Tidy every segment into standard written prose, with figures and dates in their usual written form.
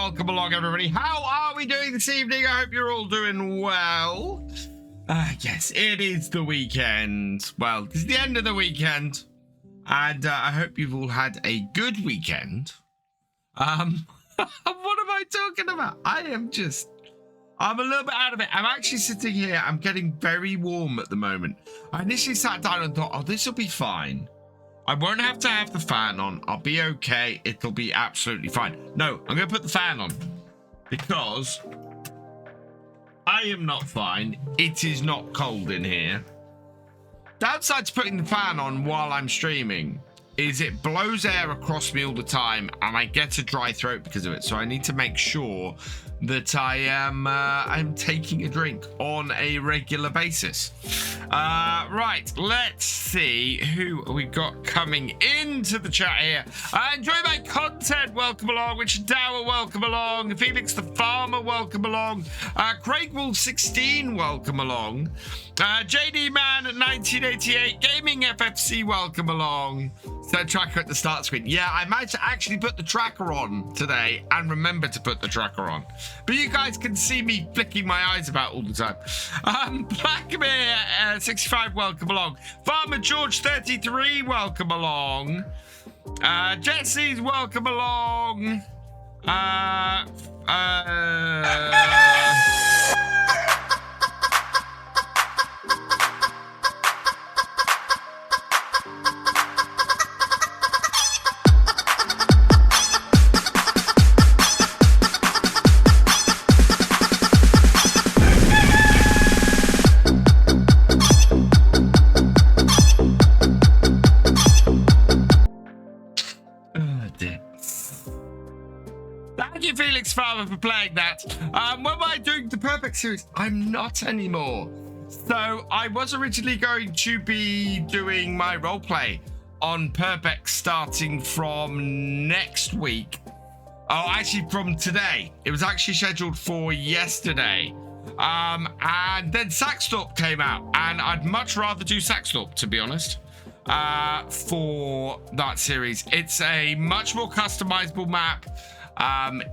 welcome along, everybody. How are we doing this evening? I hope you're all doing well. Yes, it is the weekend. Well, it's the end of the weekend. And I hope you've all had a good weekend. What am I talking about? I'm a little bit out of it. I'm actually sitting here. I'm getting very warm at the moment. I initially sat down and thought, oh, this will be fine. I won't have to have the fan on. I'll be okay. It'll be absolutely fine. No, I'm going to put the fan on because I am not fine. It is not cold in here. Downside to putting the fan on while I'm streaming is it blows air across me all the time and I get a dry throat because of it. So I need to make sure that I'm taking a drink on a regular basis. Right, let's see who we got coming into the chat here. Enjoy my content, welcome along. Richard Dower, welcome along. Felix the Farmer, welcome along. Craig Wolf 16, welcome along. JD Man 1988, Gaming FFC, welcome along. Set tracker at the start screen. Yeah, I might actually put the tracker on today and remember to put the tracker on. But you guys can see me flicking my eyes about all the time. Blackmere 65, welcome along. Farmer George 33, welcome along. Jesse's welcome along. Felix Farmer for playing that. When am I doing the Perfect series? I'm not anymore. So I was originally going to be doing my roleplay on Perfect starting from next week. Oh, actually from today. It was actually scheduled for yesterday. And then Saxthorpe came out and I'd much rather do Saxthorpe, to be honest, for that series. It's a much more customizable map.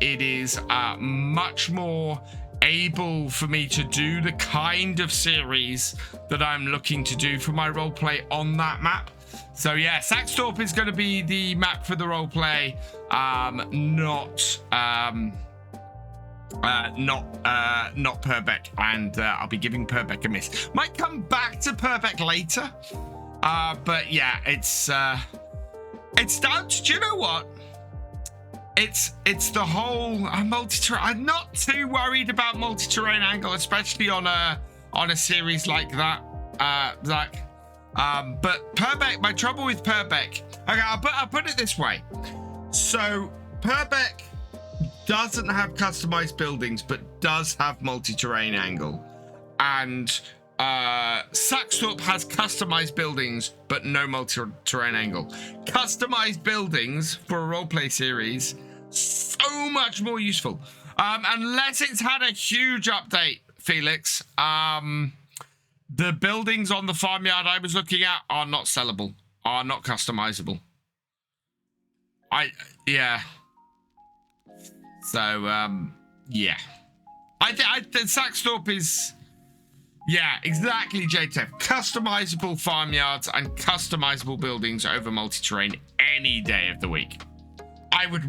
It is much more able for me to do the kind of series that I'm looking to do for my roleplay on that map. So yeah, Saxthorpe is going to be the map for the roleplay, not Purbeck, and I'll be giving Purbeck a miss. Might come back to Purbeck later, but yeah, it's down to, do you know what? It's the whole multi-terrain. I'm not too worried about multi-terrain angle, especially on a series like that, Zach. But Purbeck, my trouble with Purbeck. Okay, I'll put it this way. So Purbeck doesn't have customized buildings, but does have multi-terrain angle, and Saxthorpe has customized buildings but no multi-terrain angle. Customized buildings for a roleplay series, so much more useful. Unless it's had a huge update, Felix. The buildings on the farmyard I was looking at are not sellable, are not customizable. Yeah. So yeah. I think Saxthorpe is, yeah, exactly, JTF. Customizable farmyards and customizable buildings over multi-terrain any day of the week. I would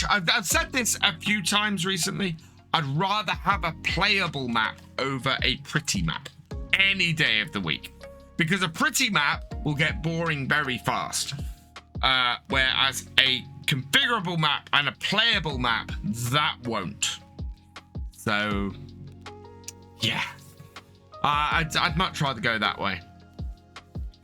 I've said this a few times recently. I'd rather have a playable map over a pretty map any day of the week, because a pretty map will get boring very fast. Whereas a configurable map and a playable map, that won't. So, yeah. I'd much rather go that way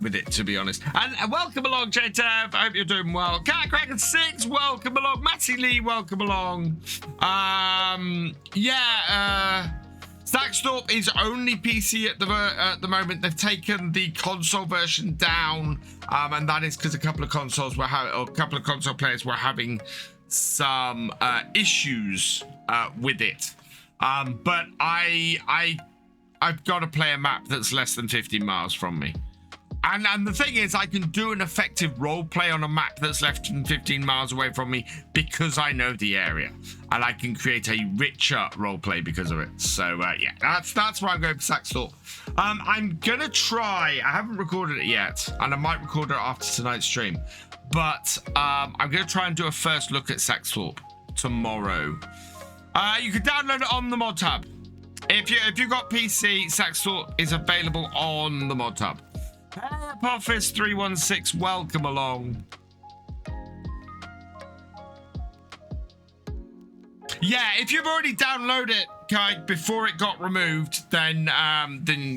with it, to be honest. And welcome along, JTev. I hope you're doing well. Cat Kraken 6, welcome along. Matty Lee, welcome along. Saxthorpe is only PC at the moment. They've taken the console version down, and that is because a couple of console players were having some issues with it. But I've got to play a map that's less than 15 miles from me. And the thing is, I can do an effective role play on a map that's less than 15 miles away from me because I know the area, and I can create a richer role play because of it. So yeah, that's why I'm going for Saxthorpe. I'm gonna try. I haven't recorded it yet, and I might record it after tonight's stream. But I'm gonna try and do a first look at Saxthorpe tomorrow. You can download it on the mod tab. If you got PC, Saxthorpe is available on the mod tab. Office 316, welcome along. Yeah, if you've already downloaded it, Kai, before it got removed, then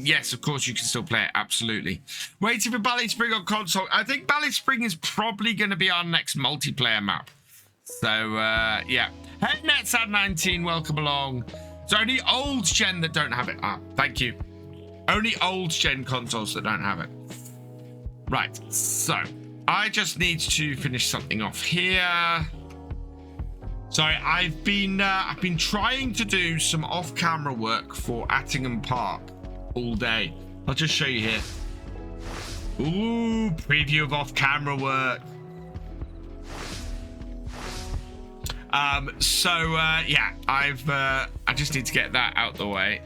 yes, of course you can still play it. Absolutely. Waiting for Bally Spring on console. I think Bally Spring is probably going to be our next multiplayer map. So yeah. Hey, NetSad19, welcome along. It's only old gen that don't have it. Thank you. Only old gen consoles that don't have it. Right, so I just need to finish something off here. Sorry, I've been trying to do some off-camera work for Attingham Park all day. I'll just show you here. Ooh, preview of off-camera work. Yeah, I just need to get that out the way.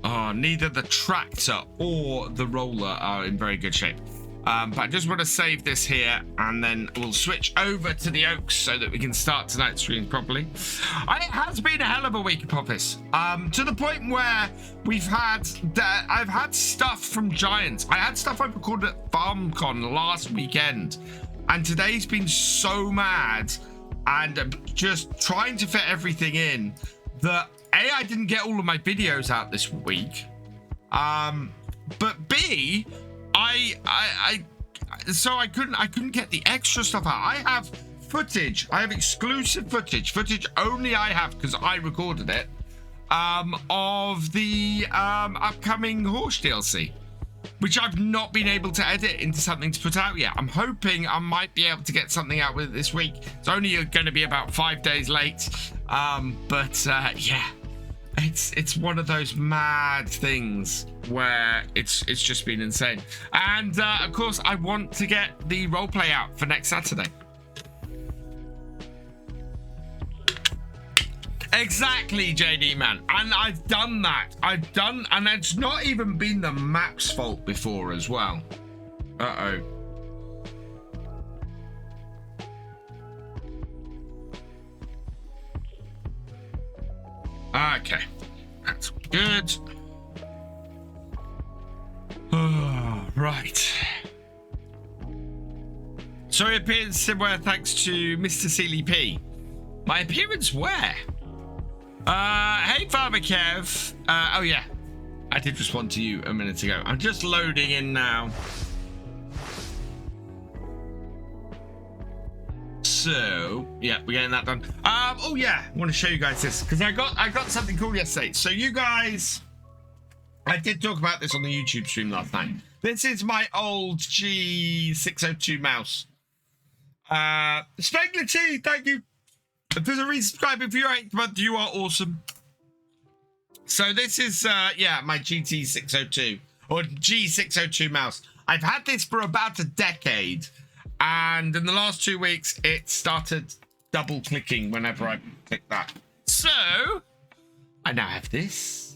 Oh, neither the tractor or the roller are in very good shape. But I just want to save this here, and then we'll switch over to the Oaks so that we can start tonight's stream properly. It has been a hell of a week of office, to the point where I've had stuff from Giants. I had stuff I recorded at FarmCon last weekend, and today's been so mad, and just trying to fit everything in that I didn't get all of my videos out this week, but B, so I couldn't get the extra stuff out. I have footage. I have exclusive footage only I have because I recorded it, of the upcoming Horse DLC, which I've not been able to edit into something to put out yet. I'm hoping I might be able to get something out with it this week. It's only going to be about 5 days late, but yeah. It's one of those mad things where it's just been insane. And of course, I want to get the roleplay out for next Saturday. Exactly, JD man. And I've done that. And it's not even been the map's fault before as well. Uh-oh. Okay, that's good. Right. Sorry, appearance where thanks to Mr. Sealy P. My appearance where? Hey, Father Kev. Oh yeah, I did respond to you a minute ago. I'm just loading in now. So yeah, we're getting that done. Oh yeah, I want to show you guys this because I got something cool yesterday. So you guys, I did talk about this on the YouTube stream last night. This is my old G602 mouse. Spengler T, thank you for the resubscribing for your 8th month. You are awesome. So this is yeah, my GT602 or G602 mouse. I've had this for about a decade. And in the last 2 weeks, it started double clicking whenever I click that. So I now have this,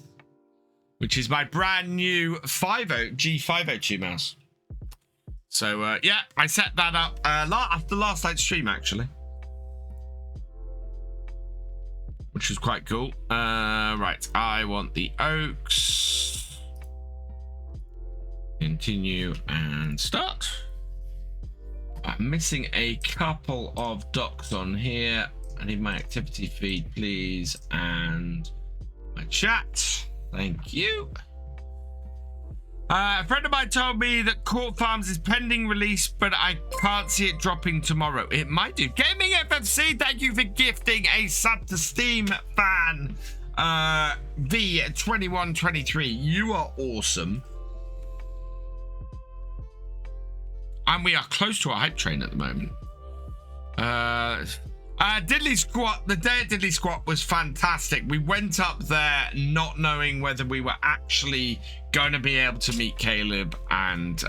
which is my brand new G502 mouse. So yeah, I set that up after last night's stream, actually, which was quite cool. Right, I want the Oaks. Continue and start. I'm missing a couple of docs on here. I need my activity feed, please, and my chat. Thank you. A friend of mine told me that Court Farms is pending release, but I can't see it dropping tomorrow. It might do. Gaming FFC, thank you for gifting a sub to Steam fan. V2123, you are awesome. And we are close to our hype train at the moment. Diddley Squat, the day at Diddley Squat was fantastic. We went up there not knowing whether we were actually going to be able to meet Caleb, and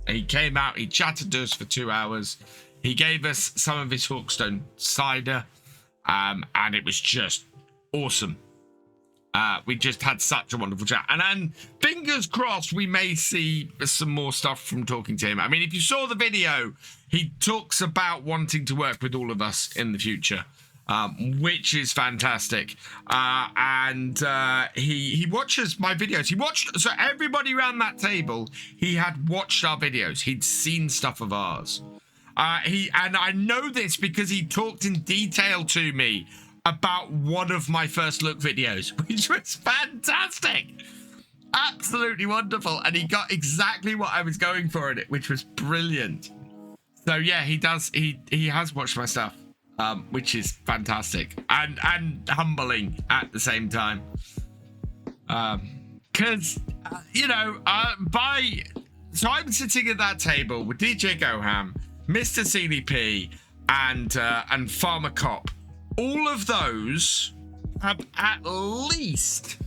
he came out, he chatted to us for 2 hours. He gave us some of his Hawkstone cider, and it was just awesome. We just had such a wonderful chat. And then, fingers crossed, we may see some more stuff from talking to him. I mean, if you saw the video, he talks about wanting to work with all of us in the future, which is fantastic. And he watches my videos. He watched, so everybody around that table, he had watched our videos. He'd seen stuff of ours. And I know this because he talked in detail to me about one of my first look videos, which was fantastic. Absolutely wonderful. And he got exactly what I was going for in it, which was brilliant. So yeah, he has watched my stuff, which is fantastic and humbling at the same time. Because, so I'm sitting at that table with DJ Goham, Mr. CDP, and Farmer Cop. All of those have at least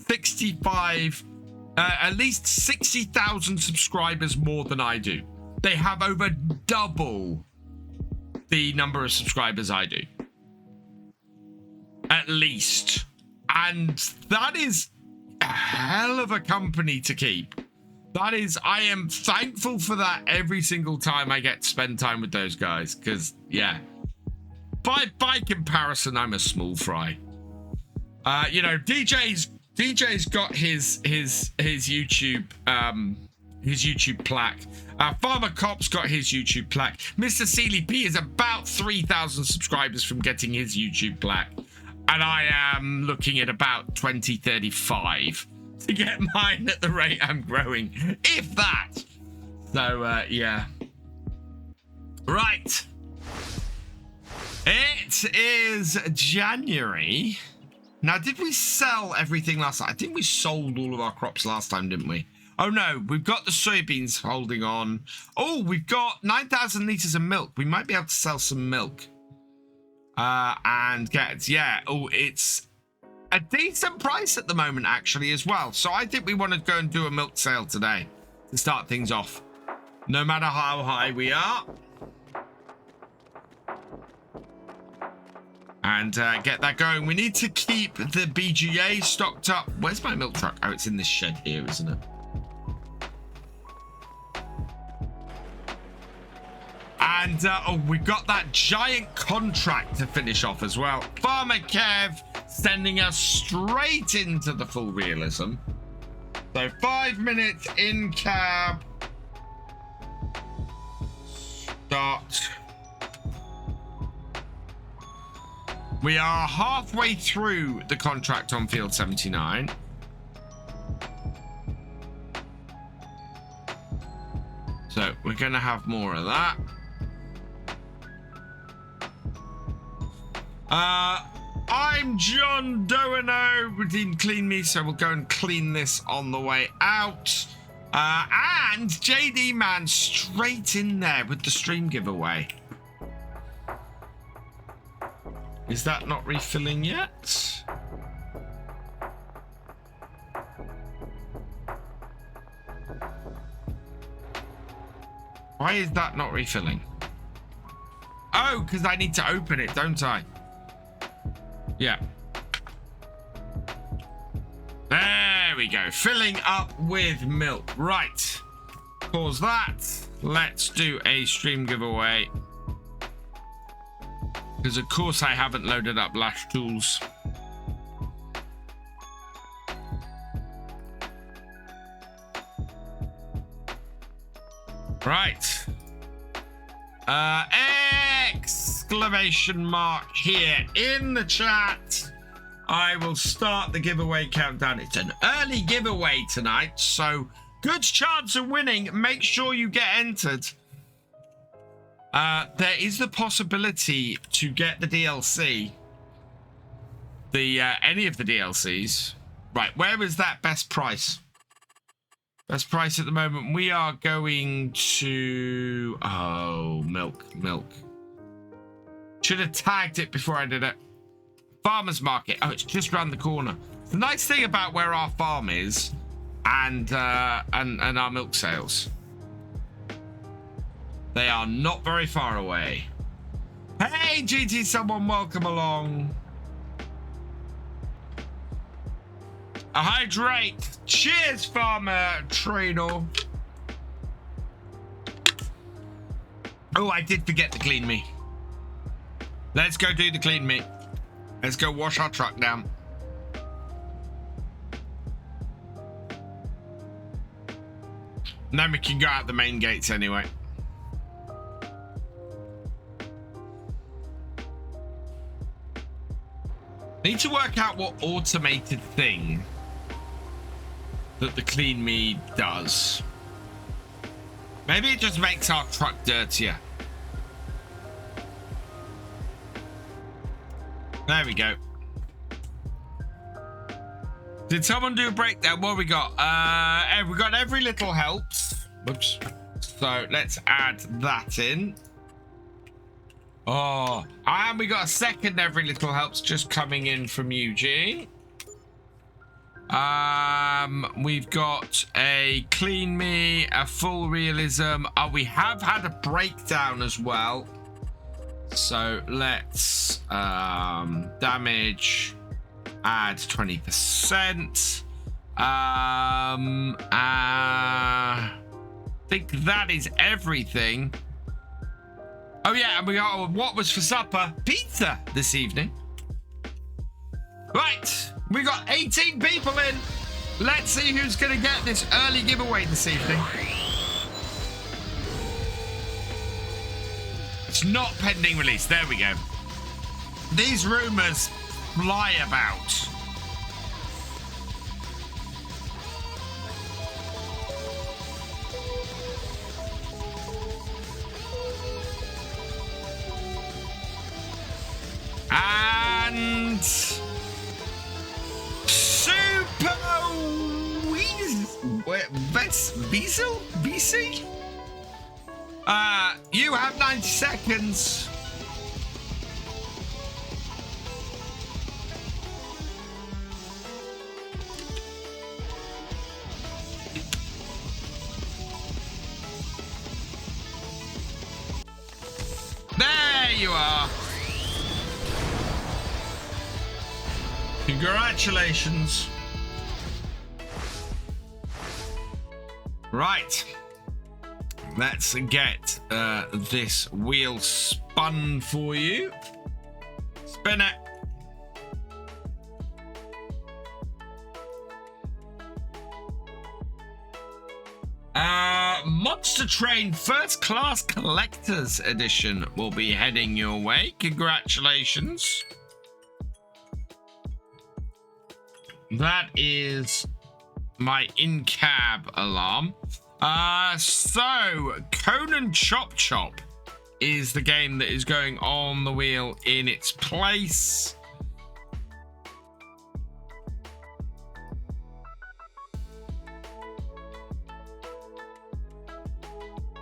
60,000 subscribers more than I do. They have over double the number of subscribers I do. At least. And that is a hell of a company to keep. I am thankful for that every single time I get to spend time with those guys. Because, yeah. By comparison, I'm a small fry. DJ's got his YouTube plaque. Farmer Cop's got his YouTube plaque. Mr. CLP is about 3,000 subscribers from getting his YouTube plaque, and I am looking at about 2035 to get mine at the rate I'm growing, if that. So yeah. Right. It is January. Now, did we sell everything last time? I think we sold all of our crops last time, didn't we? Oh, no. We've got the soybeans holding on. Oh, we've got 9,000 litres of milk. We might be able to sell some milk. And get, yeah. Oh, it's a decent price at the moment, actually, as well. So I think we want to go and do a milk sale today to start things off. No matter how high we are. And get that going. We need to keep the BGA stocked up. Where's my milk truck? Oh, it's in this shed here, isn't it? And we've got that giant contract to finish off as well. Farmer Kev sending us straight into the full realism. So 5 minutes in cab. Start. We are halfway through the contract on field 79. So we're going to have more of that. I'm John Doano. We didn't clean me, so we'll go and clean this on the way out. And JD Man straight in there with the stream giveaway. Is that not refilling yet? Why is that not refilling? Oh, because I need to open it, don't I? Yeah. There we go. Filling up with milk. Right. Pause that. Let's do a stream giveaway. Because of course I haven't loaded up Lash Tools. Right. Exclamation mark here in the chat. I will start the giveaway countdown. It's an early giveaway tonight, so good chance of winning. Make sure you get entered. There is the possibility to get the DLC. Any of the DLCs. Right, where is that best price? Best price at the moment. We are going to... Oh, milk. Should have tagged it before I did it. Farmer's market. Oh, it's just around the corner. The nice thing about where our farm is and our milk sales. They are not very far away. Hey, GT, someone, welcome along. A hydrate. Cheers, Farmer Trainer. Oh, I did forget to clean me. Let's go do the clean me. Let's go wash our truck down. And then we can go out the main gates anyway. Need to work out what automated thing that the clean me does. Maybe it just makes our truck dirtier. There we go. Did someone do a breakdown? What we got? We got every little helps. Whoops. So let's add that in. Oh, and we got a second every little helps just coming in from Eugene. We've got a clean me, a full realism. We have had a breakdown as well. So let's damage, add 20%. I think that is everything. Oh yeah, and we got what was for supper? Pizza this evening. Right, we got 18 people in. Let's see who's gonna get this early giveaway this evening. It's not pending release. There we go. These rumors fly about. And Super Weasel? BC? You have 90 seconds. There you are. Congratulations. Right. Let's get this wheel spun for you. Spin it. Monster Train First Class Collector's Edition will be heading your way. Congratulations. That is my in-cab alarm. So Conan Chop Chop is the game that is going on the wheel in its place.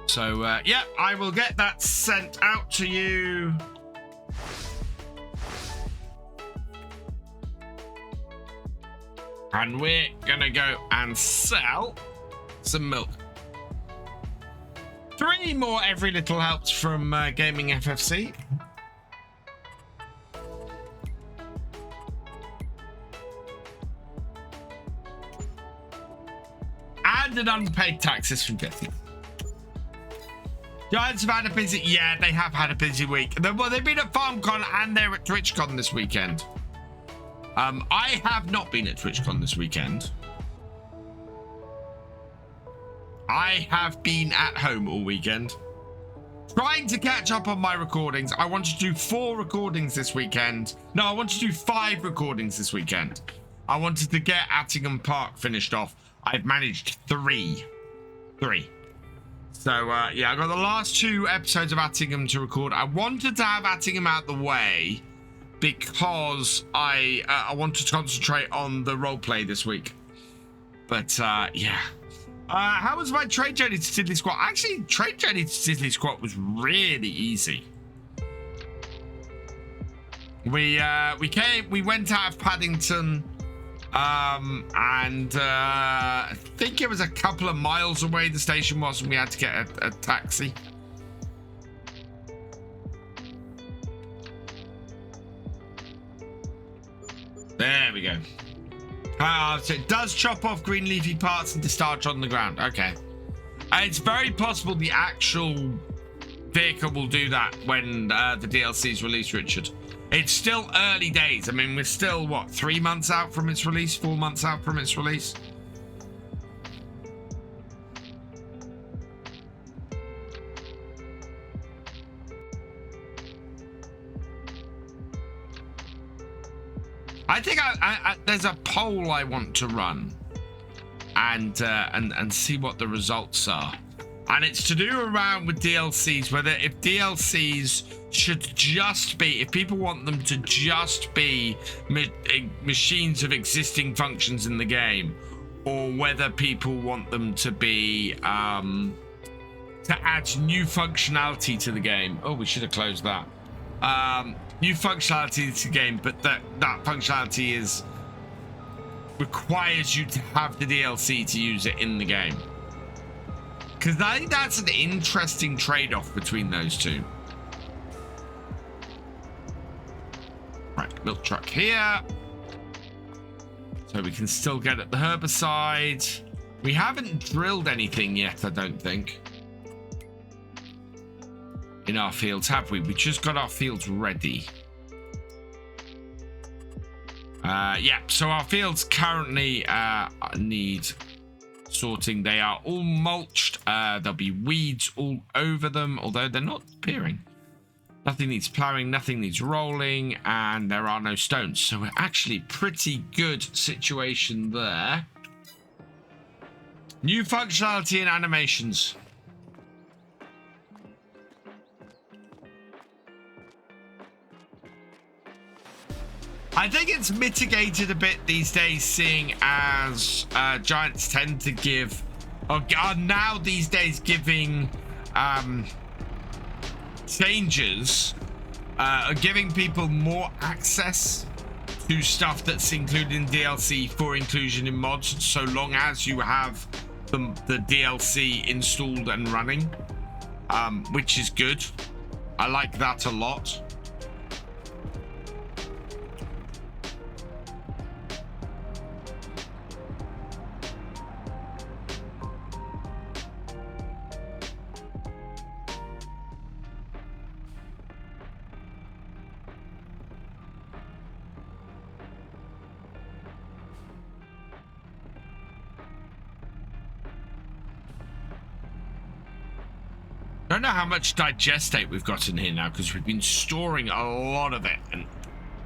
So yeah, I will get that sent out to you. And we're gonna go and sell some milk. 3 more every little helps from Gaming FFC. And an unpaid taxes from Getty. Giants have had a busy, yeah, they have had a busy week. Well, they've been at FarmCon and they're at TwitchCon this weekend. I have not been at TwitchCon this weekend. I have been at home all weekend. Trying to catch up on my recordings. I want to do 4 recordings this weekend. No, I want to do 5 recordings this weekend. I wanted to get Attingham Park finished off. I've managed 3. So, yeah, I got the last 2 episodes of Attingham to record. I wanted to have Attingham out the way because I wanted to concentrate on the roleplay this week. But, yeah. How was my train journey to Tiddly Squat? Actually, train journey to Tiddly Squat was really easy. We went out of Paddington, and I think it was a couple of miles away the station was, and we had to get a taxi. There we go. So it does chop off green leafy parts and discharge on the ground. Okay. It's very possible the actual vehicle will do that when the DLC is released, Richard. It's still early days. I mean, we're still, what, 3 months out from its release? 4 months out from its release? I think there's a poll I want to run and see what the results are. And it's to do around with DLCs, whether if DLCs should just be, if people want them to just be machines of existing functions in the game, or whether people want them to be, to add new functionality to the game. Oh, we should have closed that. New functionality to the game, but that functionality requires you to have the DLC to use it in the game. Because I think that's an interesting trade-off between those two. Right, milk truck here. So we can still get at the herbicide. We haven't drilled anything yet, I don't think. In our fields, have we? We just got our fields ready. Yeah, so our fields currently need sorting. They are all mulched. There'll be weeds all over them, although they're not appearing. Nothing needs plowing, nothing needs rolling, and there are no stones. So we're actually pretty good situation there. New functionality and animations. I think it's mitigated a bit these days, seeing as giants tend to give, or are now these days giving changes, giving people more access to stuff that's included in DLC for inclusion in mods, so long as you have the DLC installed and running, which is good. I like that a lot. I don't know how much digestate we've got in here now, because we've been storing a lot of it, and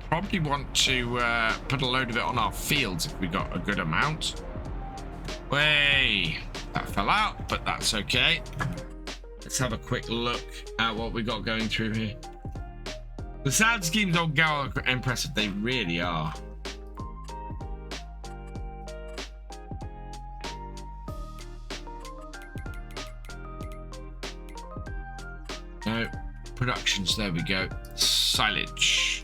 probably want to put a load of it on our fields if we got a good amount. Way, that fell out, but that's okay. Let's have a quick look at what we got going through here. The sound schemes on Gal are impressive. They really are. No, productions, there we go. Silage.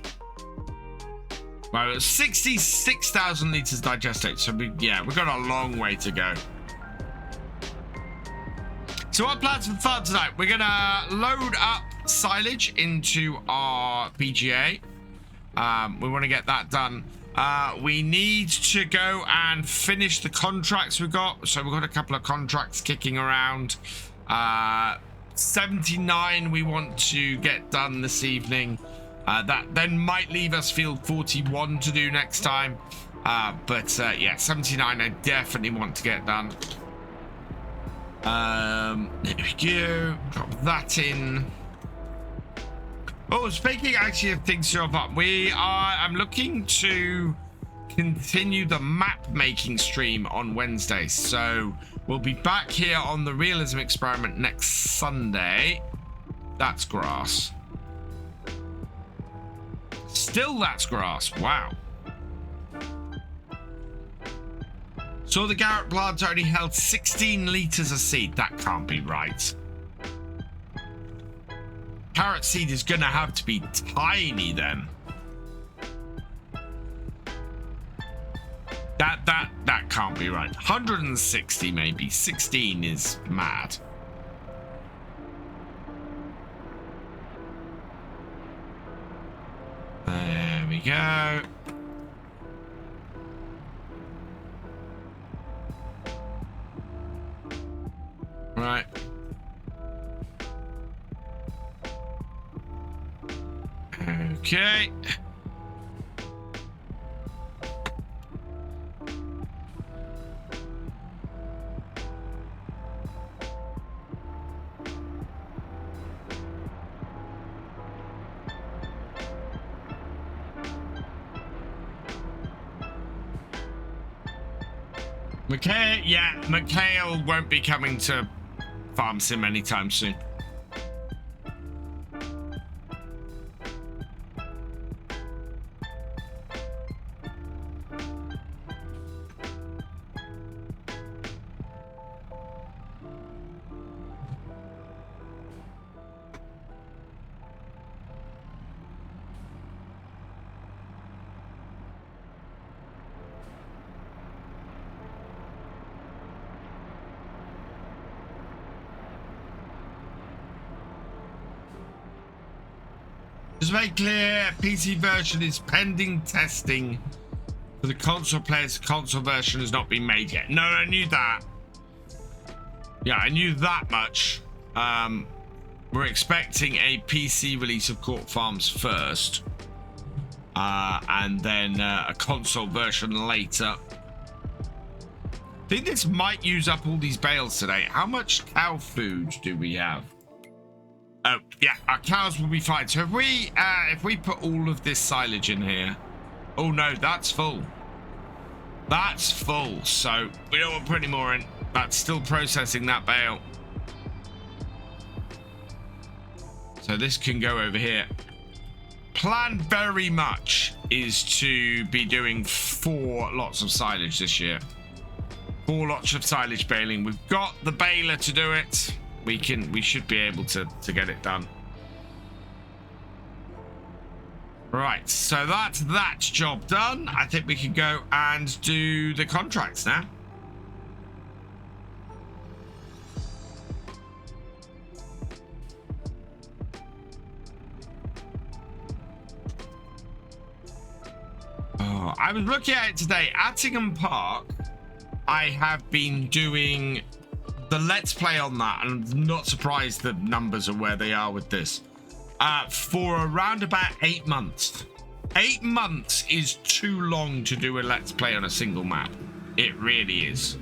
Well, it's 66,000 litres digestate, so we've got a long way to go. So our plans for fun tonight, we're gonna load up silage into our PGA. We want to get that done. We need to go and finish the contracts we've got. So we've got a couple of contracts kicking around. 79 we want to get done this evening. That then might leave us field 41 to do next time. Yeah, 79 I definitely want to get done. There we go. Drop that in. Oh, speaking actually of things to drop up, I'm looking to continue the map making stream on Wednesday. So we'll be back here on the realism experiment next Sunday. That's grass. Still that's grass. Wow. So the Gareth plants only held 16 litres of seed. That can't be right. Carrot seed is going to have to be tiny then. That can't be right. 160 maybe. 16 is mad. There we go. Right. Okay. Mikhail won't be coming to Farm Sim anytime soon. Just make clear, PC version is pending testing. For the console players, the console version has not been made yet. No, I knew that. Yeah, I knew that much. We're expecting a PC release of Court Farms first. And then a console version later. I think this might use up all these bales today. How much cow food do we have? Oh, yeah, our cows will be fine. So if we put all of this silage in here... Oh, no, that's full. That's full, so we don't want to put any more in. That's still processing that bale. So this can go over here. Plan very much is to be doing 4 lots of silage this year. 4 lots of silage baling. We've got the baler to do it. We should be able to get it done. Right, so that's that job done. I think we can go and do the contracts now. Oh, I was looking at it today. Attingham Park, I have been doing the Let's Play on that, and I'm not surprised the numbers are where they are with this. For around about 8 months. 8 months is too long to do a Let's Play on a single map. It really is.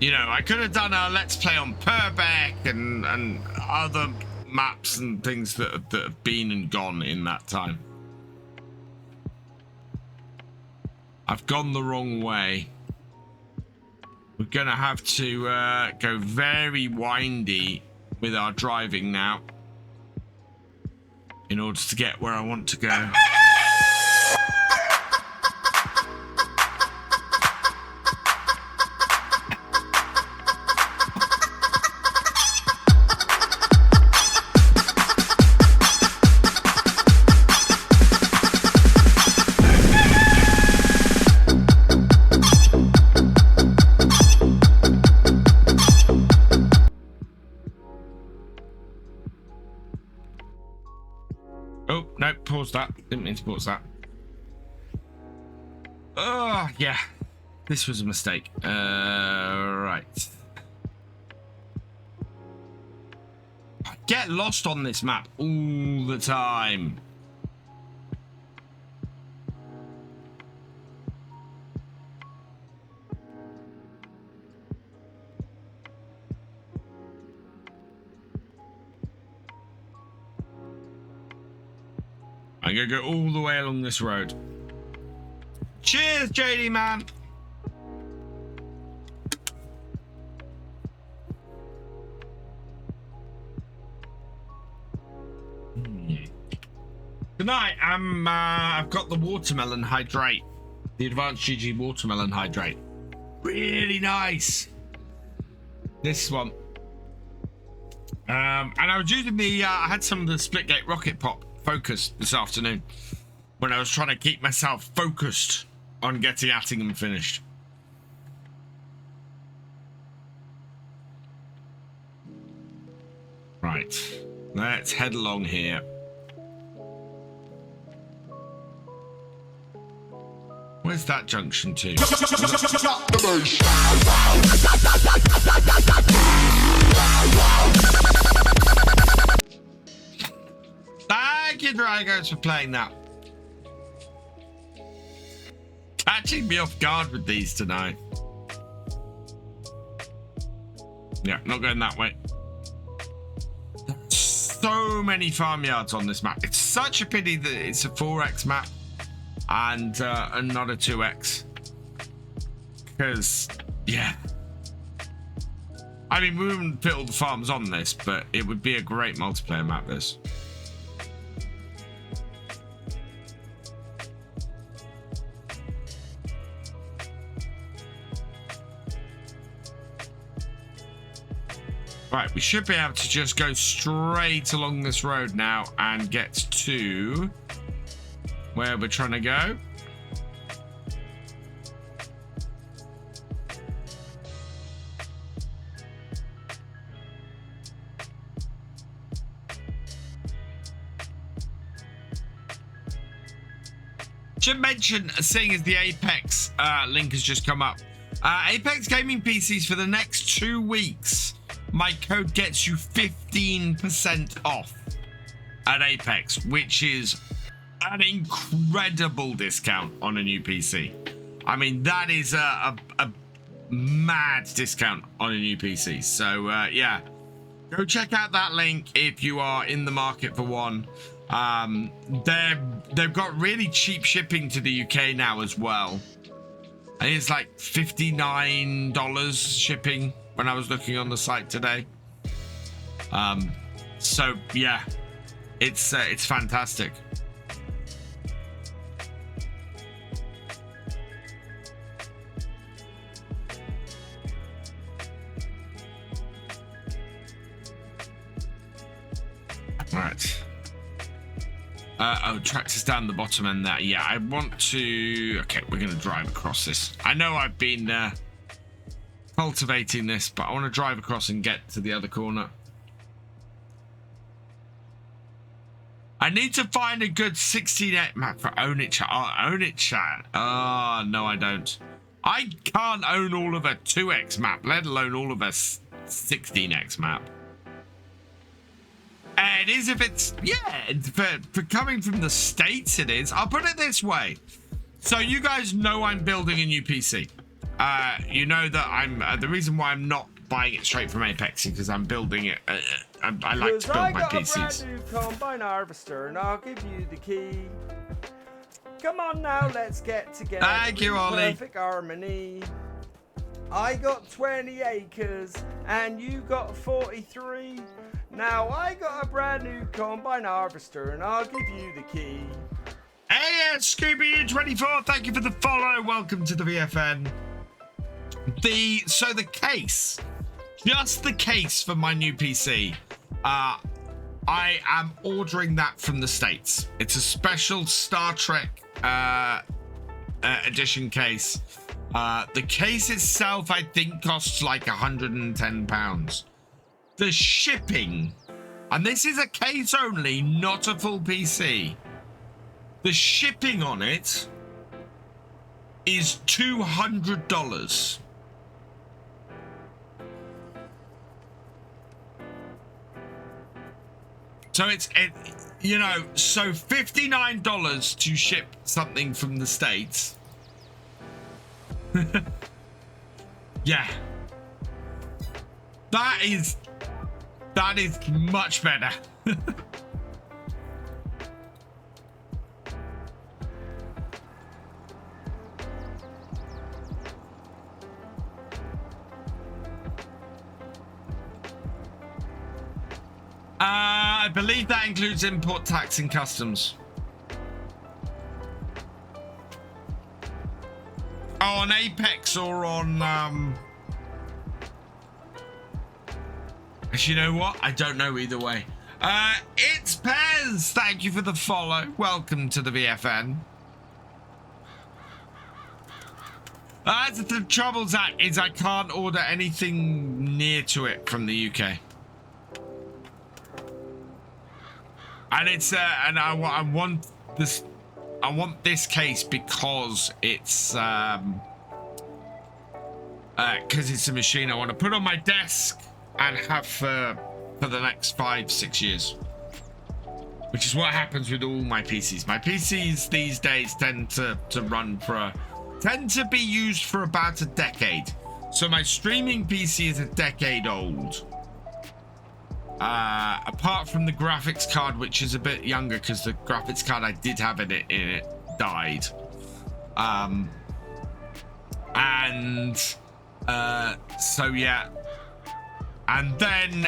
You know, I could have done a Let's Play on Purbeck and other maps and things that have been and gone in that time. I've gone the wrong way. We're gonna have to go very windy with our driving now in order to get where I want to go. That didn't mean to pause that. Oh yeah, this was a mistake. Right, I get lost on this map all the time. I'm gonna go all the way along this road. Cheers, JD man. Tonight, I've got the watermelon hydrate, the advanced GG watermelon hydrate. Really nice. This one. And I was using the, I had some of the split gate rocket pop focus this afternoon when I was trying to keep myself focused on getting Attingham finished. Right, let's head along here. Where's that junction to? Thank you, Dragos, for playing that. Catching me off guard with these tonight. Yeah, not going that way. So many farmyards on this map. It's such a pity that it's a 4x map and not a 2x. Because, yeah. I mean, we wouldn't put all the farms on this, but it would be a great multiplayer map, this. Right, we should be able to just go straight along this road now and get to where we're trying to go. Should mention, seeing as the Apex link has just come up, Apex Gaming PCs for the next 2 weeks. My code gets you 15% off at Apex, which is an incredible discount on a new PC. I mean, that is a mad discount on a new PC. So, yeah, go check out that link if you are in the market for one. They've got really cheap shipping to the UK now as well. I think it's like $59 shipping when I was looking on the site today. So yeah, it's fantastic. Right. Oh, tractors down the bottom end there. Yeah, I want to... Okay, we're going to drive across this. I know I've been cultivating this, but I want to drive across and get to the other corner. I need to find a good 16x map for Own It Chat. Oh, Own It Chat. Oh, no, I don't. I can't own all of a 2x map, let alone all of a 16x map. It is if it's, yeah, for coming from the States, it is. I'll put it this way. So you guys know I'm building a new PC. You know that I'm, the reason why I'm not buying it straight from Apex is because I'm building it. I like to build my PCs. I got a brand new combine harvester and I'll give you the key. Come on now, let's get together. Thank you, Ollie. Perfect harmony. I got 20 acres and you got 43. Now I got a brand new combine harvester and I'll give you the key. Hey, Scooby24, thank you for the follow. Welcome to the VFN. So the case, just the case for my new PC, I am ordering that from the States. It's a special Star Trek edition case. The case itself, I think, costs like £110. The shipping, and this is a case only, not a full PC. The shipping on it is $200. So it's, you know, so $59 to ship something from the States. Yeah. That is much better. I believe that includes import tax and customs. Oh, on Apex or on Actually, you know what? I don't know either way. It's Pez. Thank you for the follow. Welcome to the VFN. The trouble is I can't order anything near to it from the UK. And it's and I want this case because it's it's a machine I want to put on my desk and have for the next 5-6 years, which is what happens with all my PCs. My PCs these days tend to be used for about a decade. So my streaming PC is a decade old. Apart from the graphics card, which is a bit younger because the graphics card I did have in it died. So yeah. And then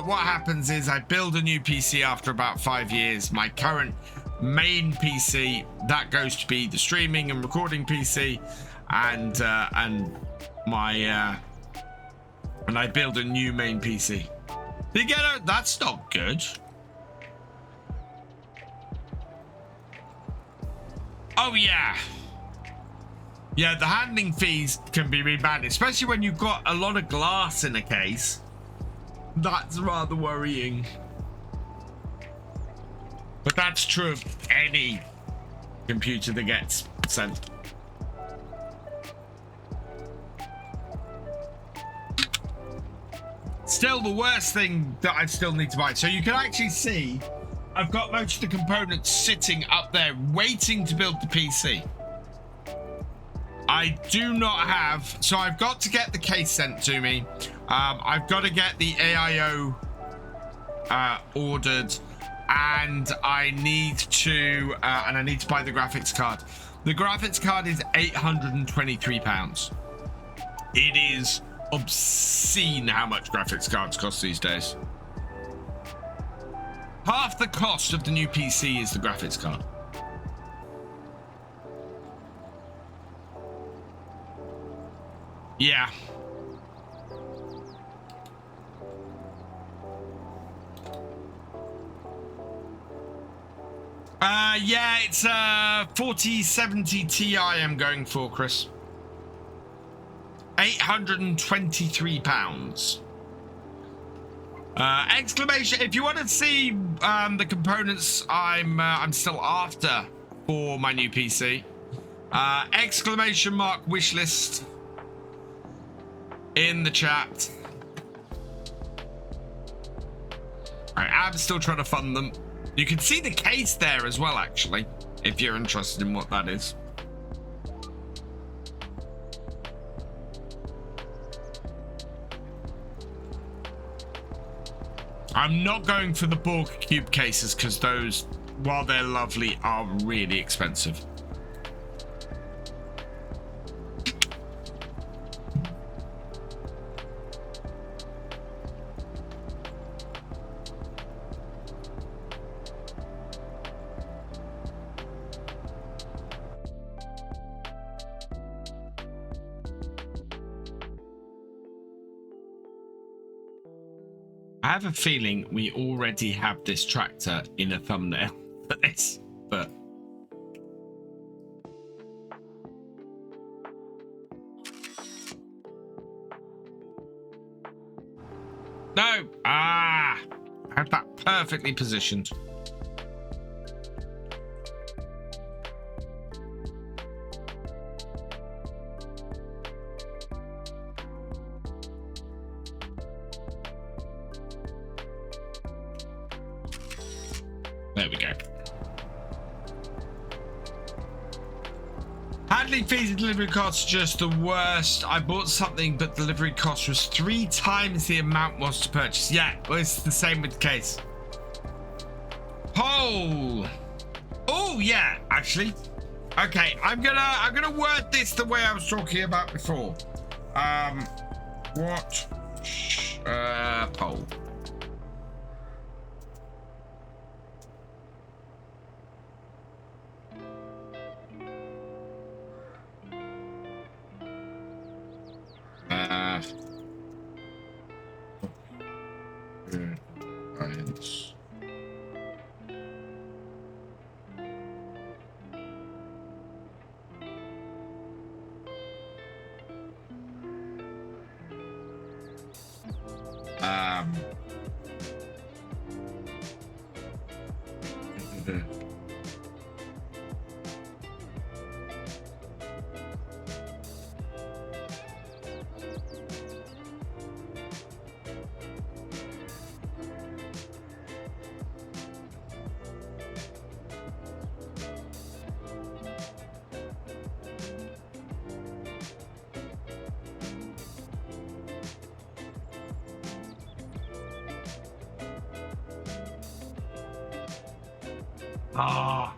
what happens is I build a new PC after about 5 years. My current main PC, that goes to be the streaming and recording PC, and I build a new main PC. You get it? That's not good. Oh yeah. Yeah, the handling fees can be really bad, especially when you've got a lot of glass in a case. That's rather worrying. But that's true of any computer that gets sent. Still, the worst thing that I still need to buy. So you can actually see I've got most of the components sitting up there waiting to build the PC. I do not have, so I've got to get the case sent to me. I've got to get the AIO ordered, and I need to buy the graphics card. The graphics card is £823. It is obscene how much graphics cards cost these days. Half the cost of the new PC is the graphics card. Yeah. Yeah, it's 4070 Ti I'm going for, Chris. £823. Exclamation! If you want to see the components I'm still after for my new PC, exclamation mark wishlist in the chat. Alright, I'm still trying to fund them. You can see the case there as well, actually, if you're interested in what that is. I'm not going for the Borg Cube cases because those, while they're lovely, are really expensive. I have a feeling we already have this tractor in a thumbnail for this, but no. I had that perfectly positioned. There we go. Handling fees and delivery costs are just the worst. I bought something, but delivery cost was 3 times the amount was to purchase. Yeah, well, it's the same with the case. Oh yeah, actually. Okay, I'm gonna word this the way I was talking about before. Poll. brands. Ah.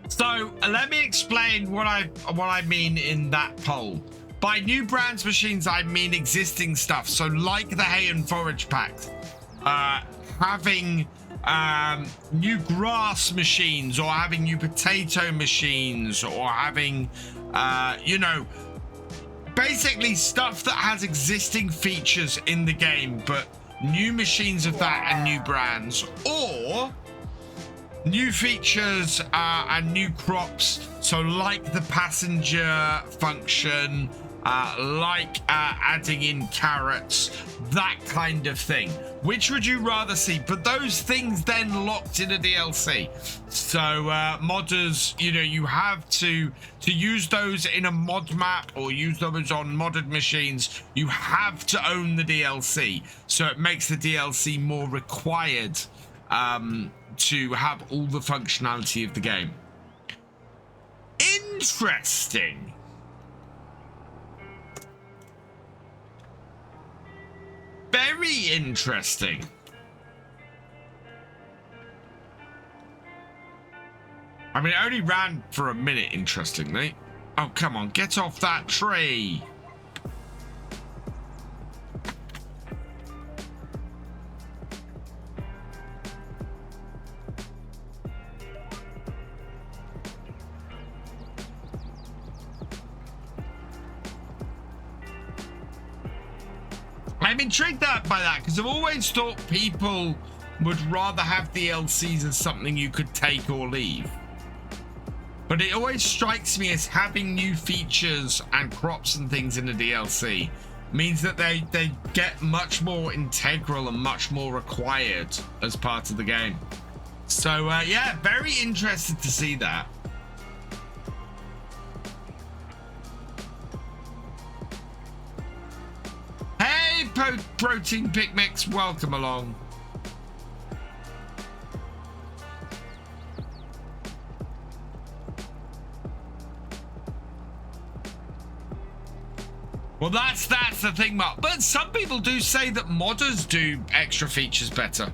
So let me explain what I mean in that poll. By new brands machines, I mean existing stuff. So like the hay and forage packs, having new grass machines, or having new potato machines, or having you know, basically stuff that has existing features in the game, but new machines of that and new brands, or new features and new crops. So like the passenger function, like adding in carrots, that kind of thing. Which would you rather see? But those things then locked in a DLC. So modders, you know, you have to use those in a mod map or use those on modded machines. You have to own the DLC. So it makes the DLC more required to have all the functionality of the game. Interesting. Very interesting. I mean, it only ran for a minute, interestingly. Oh, come on, get off that tree. I'm intrigued by that because I've always thought people would rather have DLCs as something you could take or leave. But it always strikes me as having new features and crops and things in the DLC means that they get much more integral and much more required as part of the game. So yeah, very interested to see that. Hey, Protein Picnics, welcome along. Well, that's the thing, Mark. But some people do say that modders do extra features better.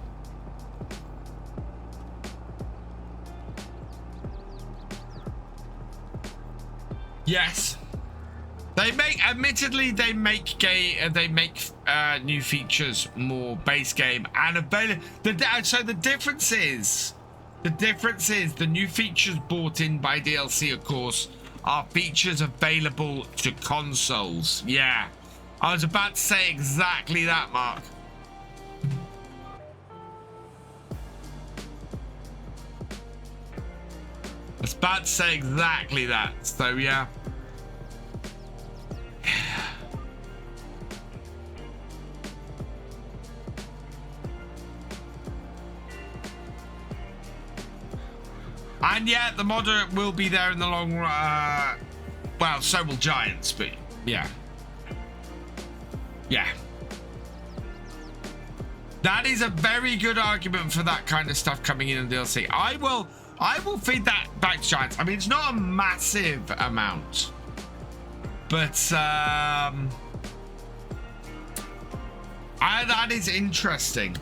Yes. They make, admittedly, they make new features more base game and available. So the difference is the new features brought in by DLC, of course, are features available to consoles. Yeah, I was about to say exactly that, Mark. I was about to say exactly that. So yeah. And yeah, the modder will be there in the long run. Well, so will Giants, but yeah. Yeah. That is a very good argument for that kind of stuff coming in DLC. I will feed that back to Giants. I mean, it's not a massive amount, but That is interesting.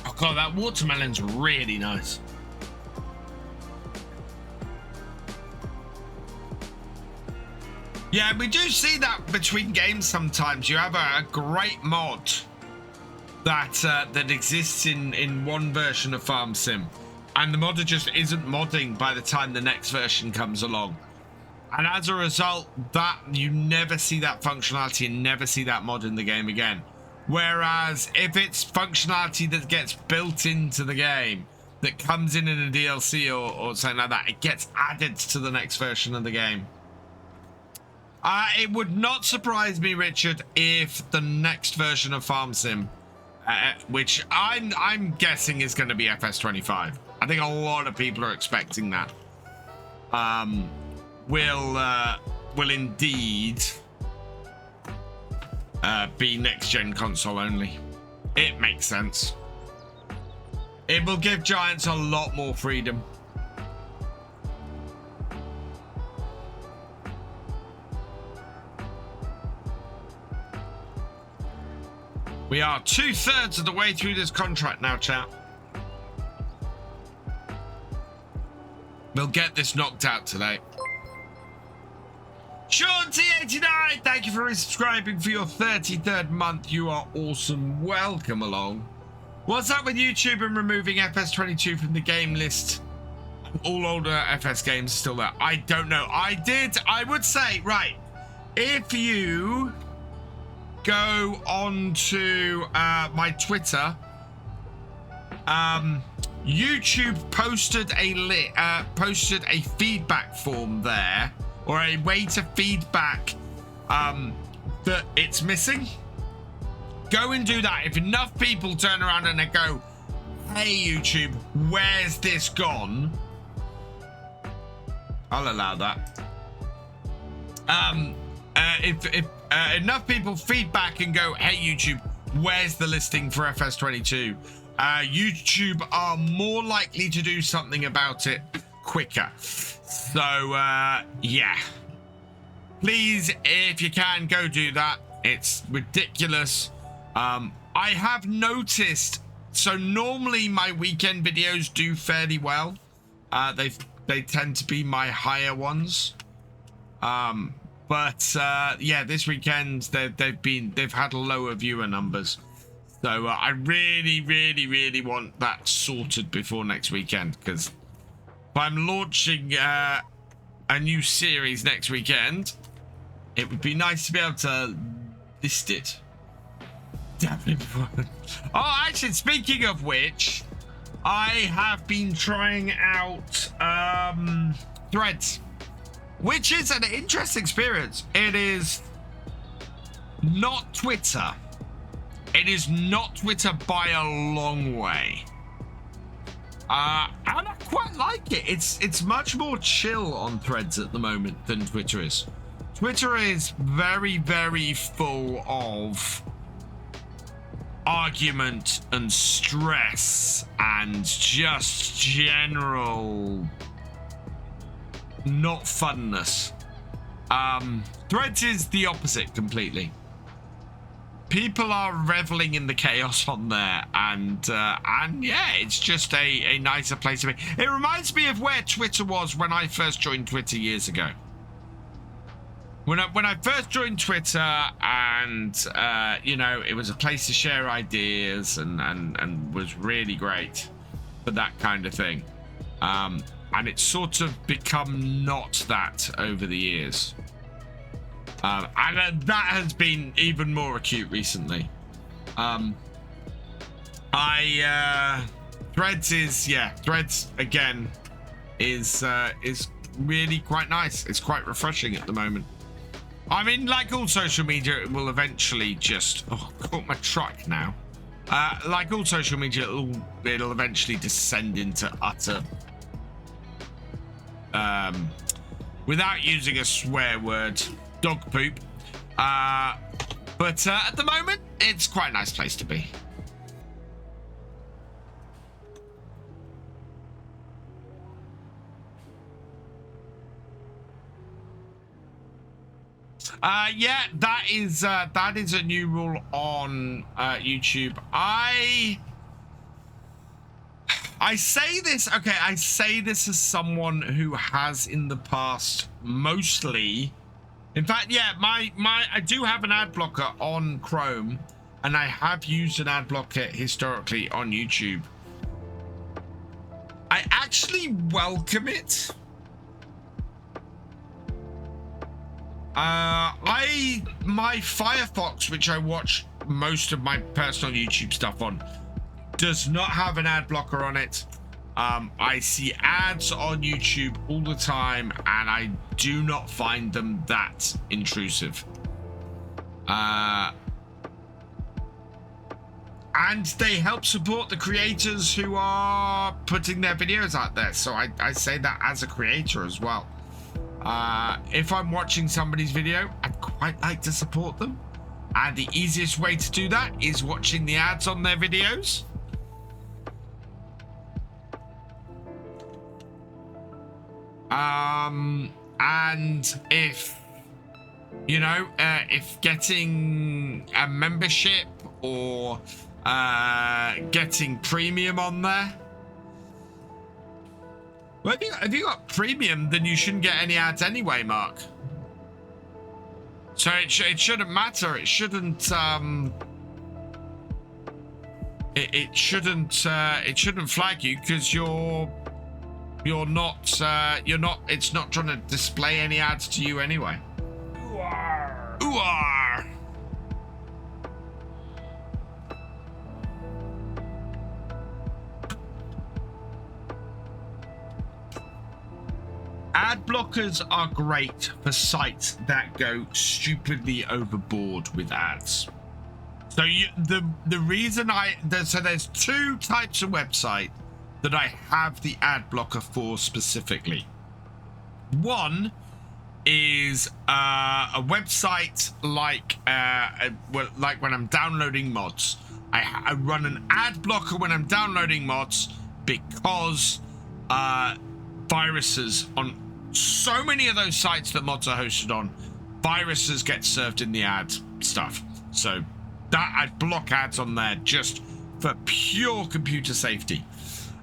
Oh god, that watermelon's really nice. Yeah, we do see that between games sometimes. You have a great mod that exists in one version of Farm Sim, and the modder just isn't modding by the time the next version comes along. And as a result, that you never see that functionality and never see that mod in the game again. Whereas if it's functionality that gets built into the game, that comes in a DLC or something like that, it gets added to the next version of the game. It would not surprise me, Richard, if the next version of Farm Sim, which I'm guessing is going to be FS25. I think a lot of people are expecting that. Will indeed be next gen console only. It makes sense. It will give Giants a lot more freedom. We are 2/3 of the way through this contract now, chat. We'll get this knocked out today. Sean T89, thank you for resubscribing for your 33rd month. You are awesome. Welcome along. What's up with YouTube and removing FS22 from the game list? All older FS games are still there. I don't know. I would say, right, if you go on to my Twitter, YouTube posted a feedback form there, or a way to feedback that it's missing. Go and do that. If enough people turn around and they go, hey YouTube, where's this gone? I'll allow that. If enough people feedback and go, hey YouTube, where's the listing for FS22? YouTube are more likely to do something about it quicker. So yeah, please, if you can, go do that. It's ridiculous. I have noticed, so normally my weekend videos do fairly well. They tend to be my higher ones. But yeah, this weekend they've had lower viewer numbers. So I really want that sorted before next weekend, because if I'm launching a new series next weekend, it would be nice to be able to list it. Definitely. Oh, actually, speaking of which, I have been trying out Threads, which is an interesting experience. It is not Twitter. It is not Twitter by a long way. And I quite like it. It's much more chill on Threads at the moment than Twitter is. Twitter is very full of argument and stress and just general not funness. Threads is the opposite completely. People are reveling in the chaos on there, and yeah, it's just a nicer place to be. It reminds me of where Twitter was when I first joined Twitter years ago. When I first joined Twitter, and you know, it was a place to share ideas and was really great for that kind of thing. And it's sort of become not that over the years. And that has been even more acute recently. Threads again is really quite nice. It's quite refreshing at the moment. I mean, like all social media, it will eventually just... Oh, I caught my truck now. Like all social media, it'll eventually descend into utter... without using a swear word, dog poop. But at the moment, it's quite a nice place to be. Yeah, that is a new rule on YouTube. I say this, okay, I say this as someone who has in the past mostly, in fact, yeah, I do have an ad blocker on Chrome, and I have used an ad blocker historically on YouTube. I actually welcome it. My Firefox, which I watch most of my personal YouTube stuff on, does not have an ad blocker on it. I see ads on YouTube all the time, and I do not find them that intrusive. And they help support the creators who are putting their videos out there. So I say that as a creator as well. If I'm watching somebody's video, I'd quite like to support them. And the easiest way to do that is watching the ads on their videos. And if, you know, if getting a membership or getting premium on there. Well, if you got premium, then you shouldn't get any ads anyway, Mark. So it shouldn't matter. It shouldn't it shouldn't flag you because you're not it's not trying to display any ads to you anyway. Ooh. Ad blockers are great for sites that go stupidly overboard with ads. So the reason so there's two types of website that I have the ad blocker for specifically. One is a website like like when I'm downloading mods. I run an ad blocker when I'm downloading mods because viruses on so many of those sites that mods are hosted on, viruses get served in the ad stuff. So that I block ads on there just for pure computer safety.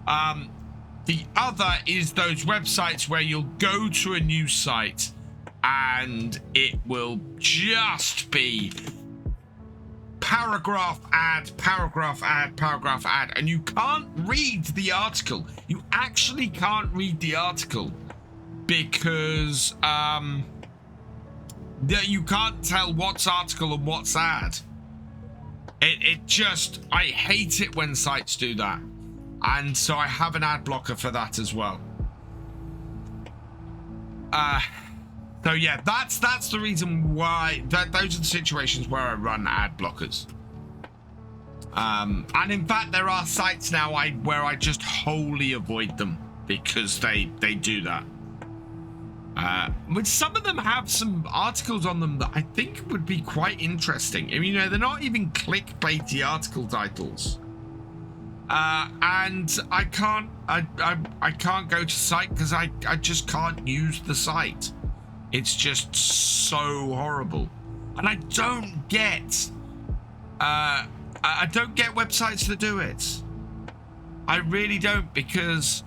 The other is those websites where you'll go to a new site and it will just be paragraph ad, and you can't read the article. You actually can't read the article because you can't tell what's article and what's ad. It just, I hate it when sites do that. And so I have an ad blocker for that as well. So yeah, that's the reason why those are the situations where I run ad blockers. And in fact, there are sites now where I just wholly avoid them because they do that. But some of them have some articles on them that I think would be quite interesting. I mean, you know, they're not even clickbaity article titles. And I can't go to site because I just can't use the site. It's just so horrible, and I don't get websites that do it. I really don't, because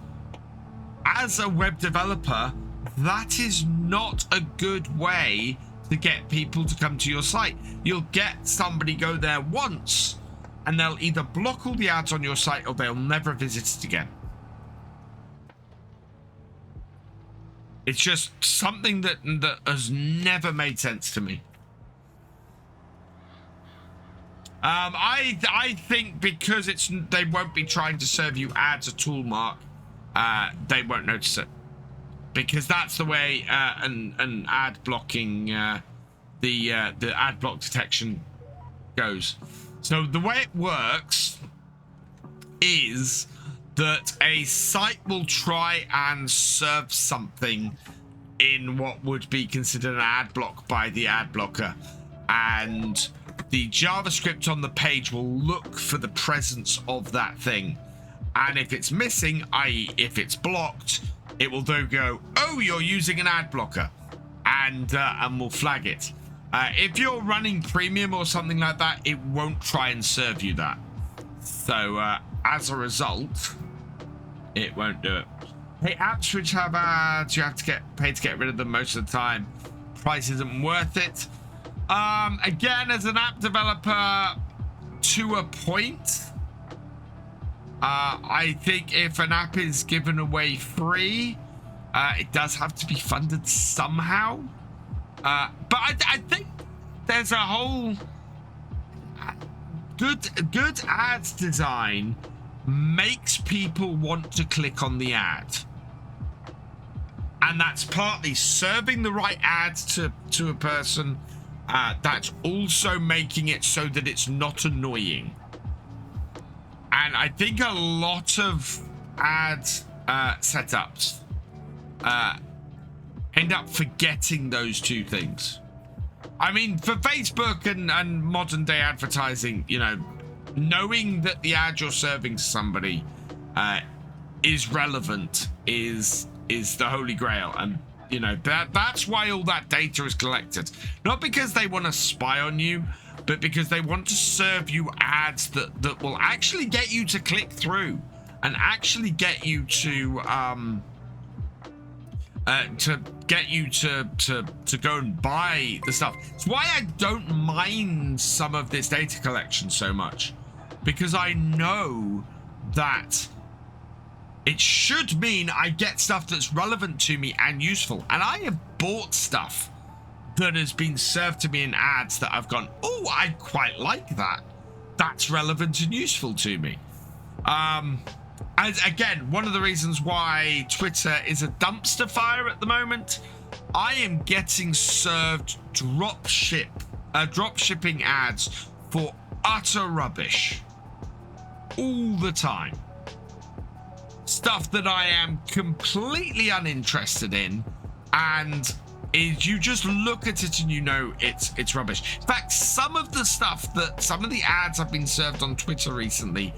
as a web developer, that is not a good way to get people to come to your site. You'll get somebody go there once, and they'll either block all the ads on your site or they'll never visit it again. It's just something that has never made sense to me. I think because they won't be trying to serve you ads at all, Mark. They won't notice it because that's the way an ad blocking the ad block detection goes. So the way it works is that a site will try and serve something in what would be considered an ad block by the ad blocker, and the JavaScript on the page will look for the presence of that thing, and if it's missing, i.e. if it's blocked, it will then go, oh, you're using an ad blocker, and will flag it. If you're running premium or something like that, it won't try and serve you that. So as a result, it won't do it. Hey, apps which have ads, you have to get paid to get rid of them most of the time. Price isn't worth it. Again, as an app developer, to a point. I think if an app is given away free, it does have to be funded somehow. But I think there's a whole good ads design makes people want to click on the ad. And that's partly serving the right ads to a person. That's also making it so that it's not annoying. And I think a lot of ad setups end up forgetting those two things. I mean, for Facebook and modern day advertising, you know, knowing that the ad you're serving to somebody is relevant is the holy grail. And you know, that's why all that data is collected. Not because they want to spy on you, but because they want to serve you ads that will actually get you to click through and actually get you to get you to go and buy the stuff. It's why I don't mind some of this data collection so much, because I know that it should mean I get stuff that's relevant to me and useful. And I have bought stuff that has been served to me in ads that I've gone, oh, I quite like that. That's relevant and useful to me. And again, one of the reasons why Twitter is a dumpster fire at the moment, I am getting served drop shipping ads for utter rubbish all the time. Stuff that I am completely uninterested in, and you just look at it and you know it's rubbish. In fact, some of the ads I've been served on Twitter recently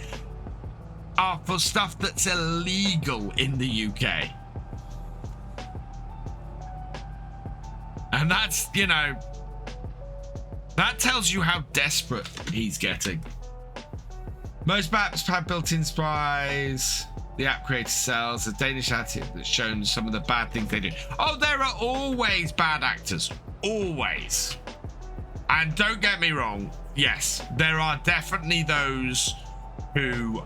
are for stuff that's illegal in the UK. And that's, you know, that tells you how desperate he's getting. Most apps have built-in spies. The app creator sells a Danish ad that's shown some of the bad things they do. Oh, there are always bad actors. Always. And don't get me wrong. Yes, there are definitely those who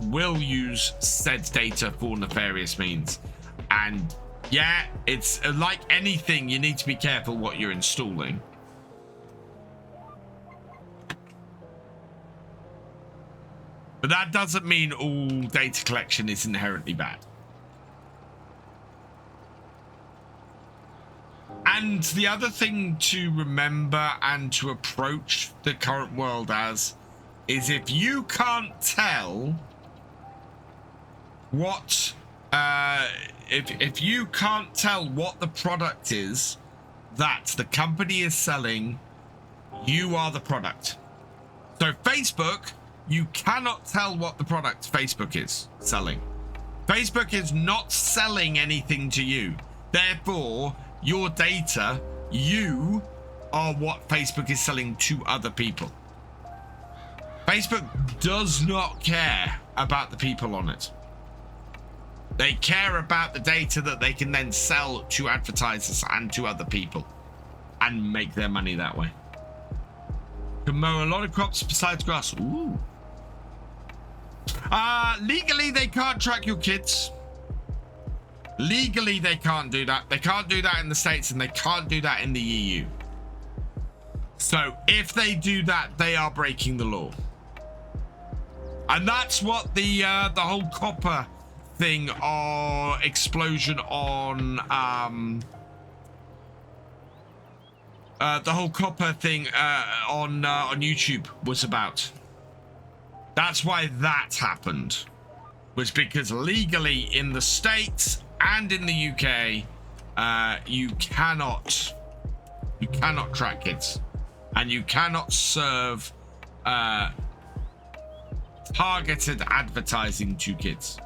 will use said data for nefarious means. And yeah, it's like anything, you need to be careful what you're installing. But that doesn't mean all data collection is inherently bad. And the other thing to remember and to approach the current world as is, if you can't tell what if you can't tell what the product is that the company is selling, you are the product. So Facebook, you cannot tell what the product Facebook is selling. Facebook is not selling anything to you. Therefore, your data, you are what Facebook is selling to other people. Facebook does not care about the people on it. They care about the data that they can then sell to advertisers and to other people and make their money that way. Can mow a lot of crops besides grass. Ooh. Legally, they can't track your kids. Legally, they can't do that. They can't do that in the States, and they can't do that in the EU. So if they do that, they are breaking the law. And that's what the whole copper thing or explosion on the whole copper thing on YouTube was about. That's why that happened, was because legally in the States and in the UK, you cannot track kids, and you cannot serve targeted advertising to kids.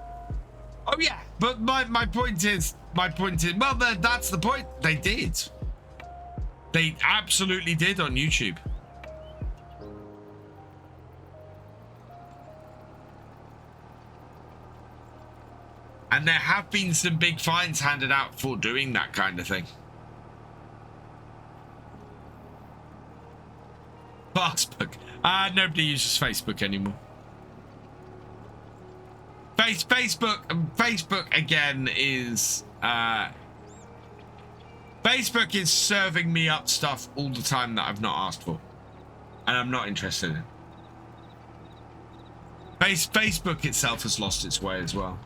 Oh yeah, but my point is, well, that's the point. They did. They absolutely did on YouTube. And there have been some big fines handed out for doing that kind of thing. Facebook. Nobody uses Facebook anymore. Facebook again is Facebook is serving me up stuff all the time that I've not asked for, and I'm not interested in. Facebook itself has lost its way as well.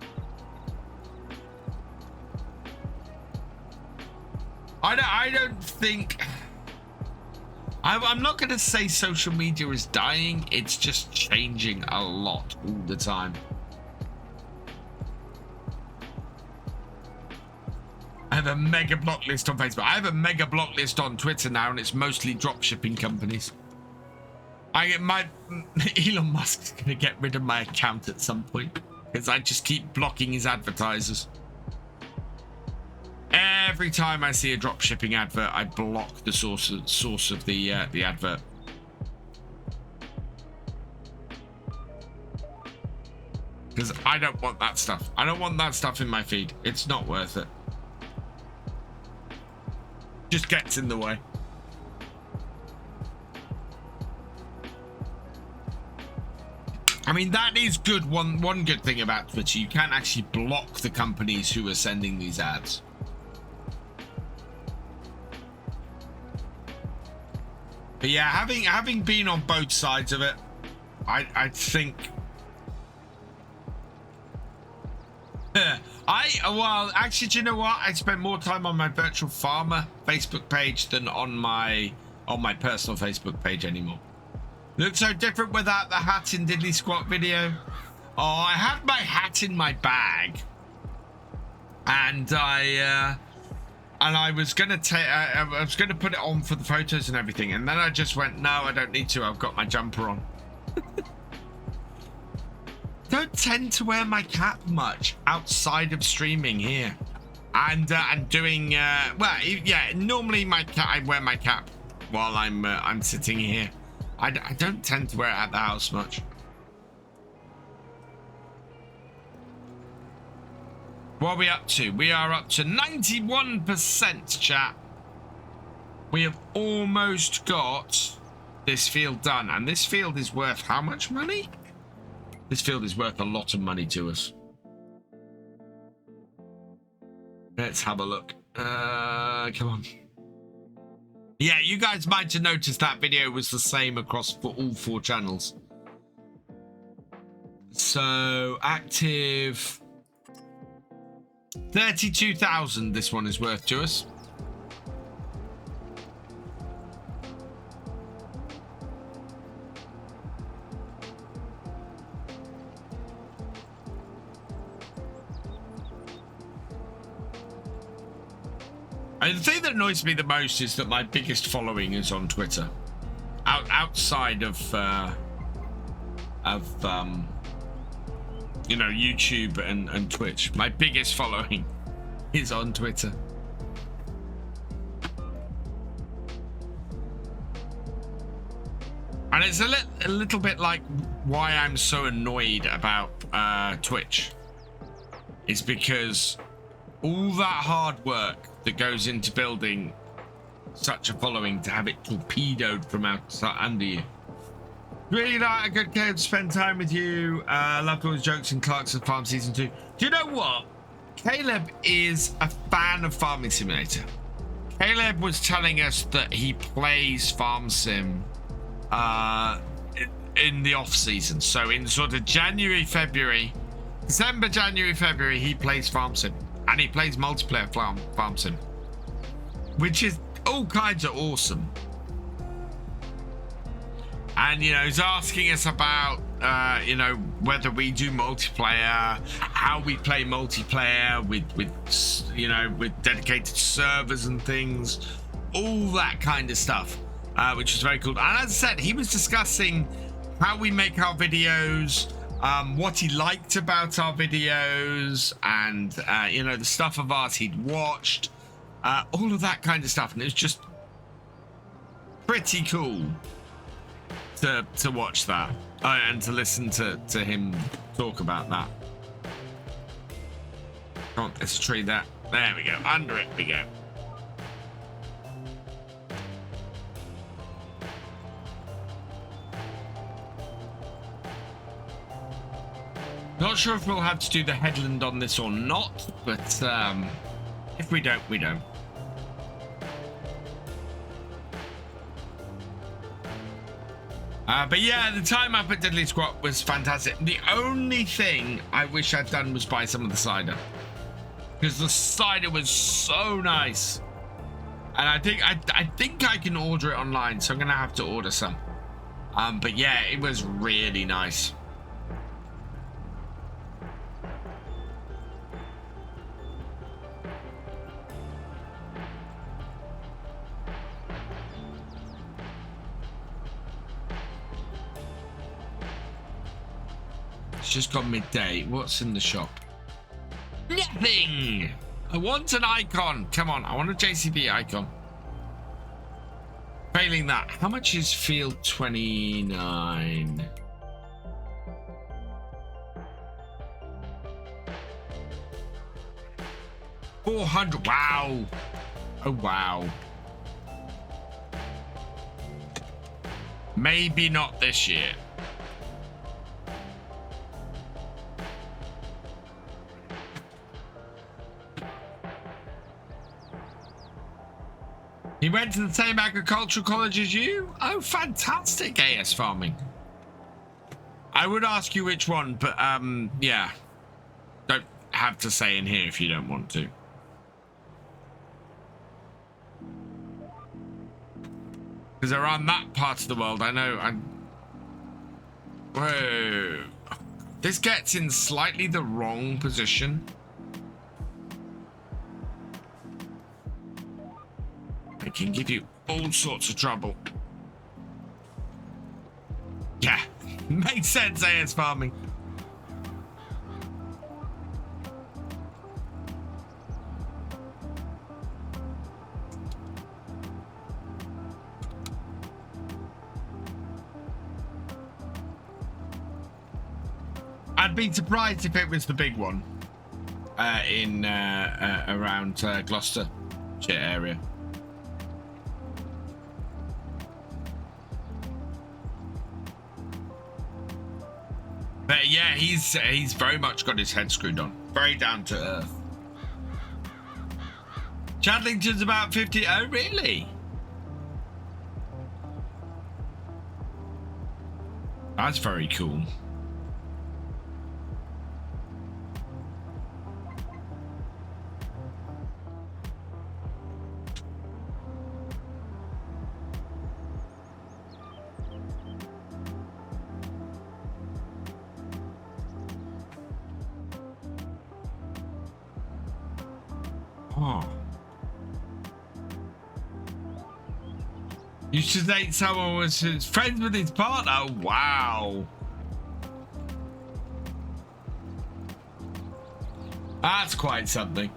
I don't think. I'm not going to say social media is dying. It's just changing a lot all the time. I have a mega block list on Facebook. I have a mega block list on Twitter now, and it's mostly drop shipping companies. Elon Musk's going to get rid of my account at some point because I just keep blocking his advertisers. Every time I see a drop shipping advert, I block the source of the advert. Because I don't want that stuff. I don't want that stuff in my feed. It's not worth it. Just gets in the way. I mean, that is good. One good thing about Twitter, you can actually block the companies who are sending these ads. But yeah, having been on both sides of it, I think well, actually, do you know what? I spend more time on my virtual farmer Facebook page than on my personal Facebook page anymore. Looks so different without the hat in Diddly Squat video. Oh, I had my hat in my bag, and I was gonna put it on for the photos and everything, and then I just went, no, I don't need to. I've got my jumper on. Don't tend to wear my cap much outside of streaming here, and doing well, yeah. Normally I wear my cap while I'm sitting here. I don't tend to wear it at the house much. What are we up to? We are up to 91%, chat. We have almost got this field done. And this field is worth how much money? This field is worth a lot of money to us. Let's have a look. Come on. Yeah, you guys might have noticed that video was the same across for all 4 channels. So, active... 32,000 this one is worth to us. And the thing that annoys me the most is that my biggest following is on Twitter. Outside of you know, YouTube and Twitch. My biggest following is on Twitter. And it's a little bit like why I'm so annoyed about Twitch. It's because all that hard work that goes into building such a following, to have it torpedoed from outside under you. Really like a good game to spend time with you. Loved all his jokes in Clarkson Farm Season 2. Do you know what? Caleb is a fan of Farming Simulator. Caleb was telling us that he plays Farm Sim in the off season. So in sort of January, February, December, January, February, he plays Farm Sim. And he plays multiplayer Farm Sim. Which is all kinds of awesome. And, you know, he's asking us about, you know, whether we do multiplayer, how we play multiplayer with, you know, with dedicated servers and things, all that kind of stuff, which is very cool. And as I said, he was discussing how we make our videos, what he liked about our videos, and, you know, the stuff of ours he'd watched, all of that kind of stuff. And it was just pretty cool to watch that and to listen to him talk about that. Come on, there's a tree there. There we go. Under it we go. Not sure if we'll have to do the headland on this or not, but if we don't, we don't. But yeah, the time up at Diddly Squat was fantastic. The only thing I wish I'd done was buy some of the cider, because the cider was so nice, and I think I can order it online, so I'm gonna have to order some. But yeah, it was really nice. Just got midday. What's in the shop? Nothing. I want an icon. Come on, I want a JCB icon. Failing that, how much is field 29? $400. Wow. Oh wow. Maybe not this year. He went to the same agricultural college as you? Oh, fantastic, AS Farming. I would ask you which one, but yeah. Don't have to say in here if you don't want to. Because around that part of the world, I know Whoa. This gets in slightly the wrong position. It can give you all sorts of trouble. Yeah, makes sense, AS Farming. I'd be surprised if it was the big one in around Gloucestershire area. But yeah, he's very much got his head screwed on. Very down to earth. Chadlington's about 50. Oh, really? That's very cool. Used to date someone was friends with his partner. Oh, wow. That's quite something.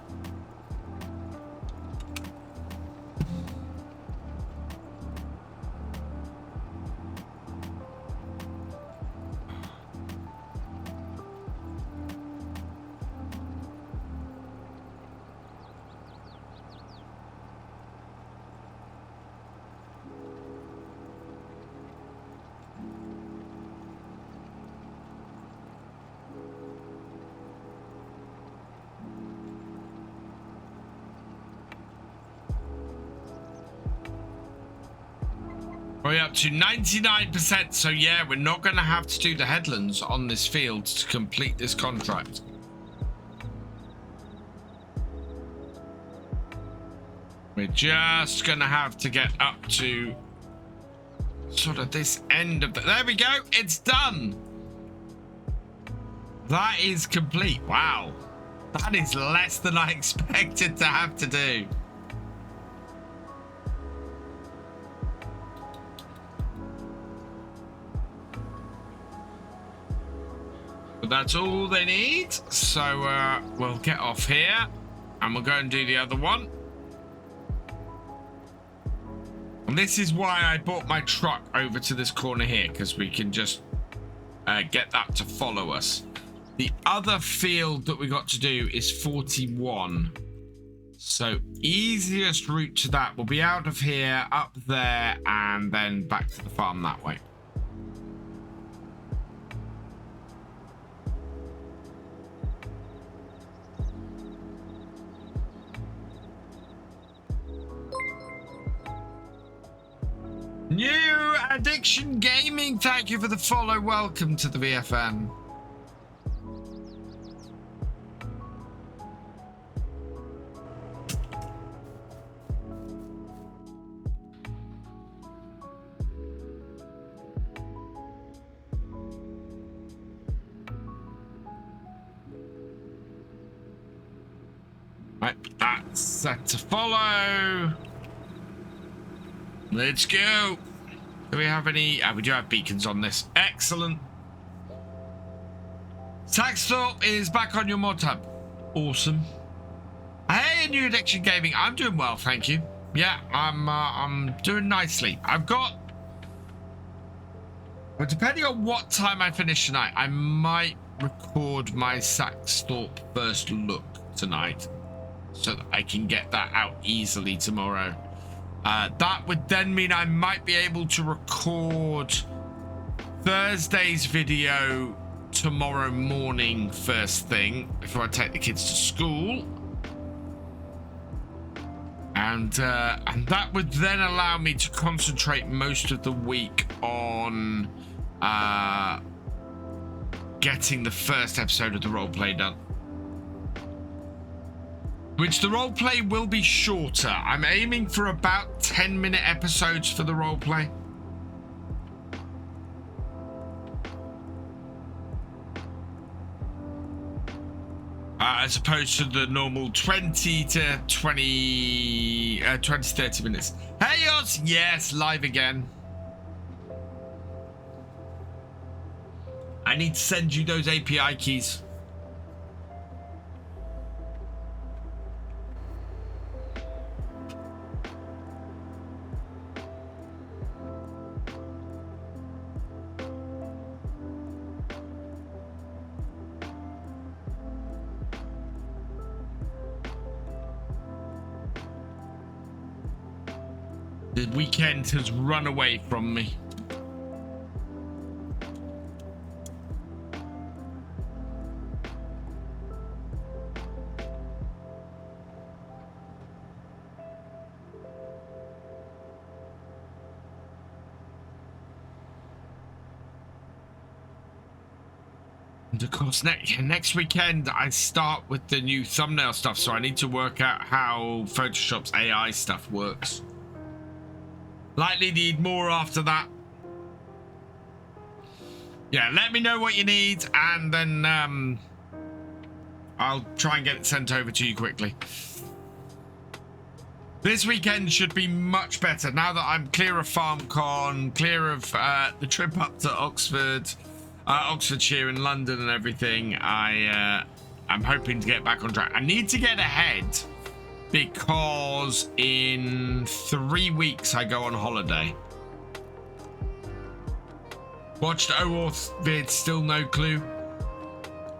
We're up to 99%, so yeah, we're not going to have to do the headlands on this field to complete this contract. We're just going to have to get up to sort of this end of the... There we go, it's done. That is complete. Wow. That is less than I expected to have to do. But that's all they need. So we'll get off here and we'll go and do the other one. And this is why I brought my truck over to this corner here, because we can just get that to follow us. The other field that we got to do is 41. So easiest route to that will be out of here, up there, and then back to the farm that way. New Addiction Gaming, thank you for the follow. Welcome to the VFN. Right, that's set to follow. Let's go. Do we have any? We do have beacons on this. Excellent. Saxthorpe is back on your mod tab. Awesome. Hey, New Addiction Gaming. I'm doing well, thank you. Yeah, I'm doing nicely. I've got. Well, depending on what time I finish tonight, I might record my Saxthorpe first look tonight, so that I can get that out easily tomorrow. That would then mean I might be able to record Thursday's video tomorrow morning first thing before I take the kids to school. And that would then allow me to concentrate most of the week on getting the first episode of the roleplay done. Which the roleplay will be shorter. I'm aiming for about 10-minute episodes for the roleplay. As opposed to the normal 20 to 30 minutes. Hey, yours! Yes, live again. I need to send you those API keys. The weekend has run away from me. And of course, next weekend I start with the new thumbnail stuff, so I need to work out how Photoshop's AI stuff works. Likely need more after that. Yeah, let me know what you need, and then I'll try and get it sent over to you quickly. This weekend should be much better now that I'm clear of FarmCon, clear of the trip up to Oxfordshire and London and everything. I'm hoping to get back on track. I need to get ahead, because in 3 weeks I go on holiday. Watched Oorth vid, still no clue.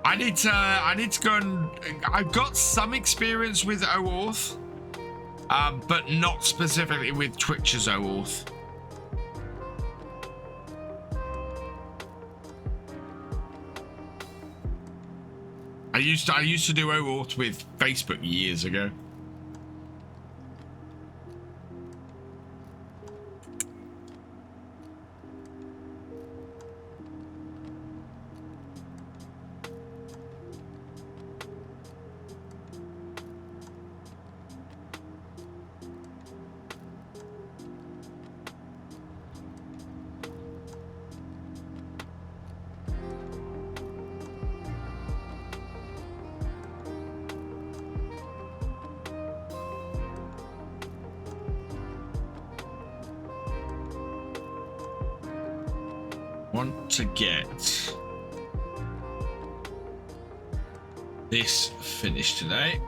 I need to go and I've got some experience with Oorth, but not specifically with Twitch's Oorth. I used to do Oorth with Facebook years ago. Want to get this finished today.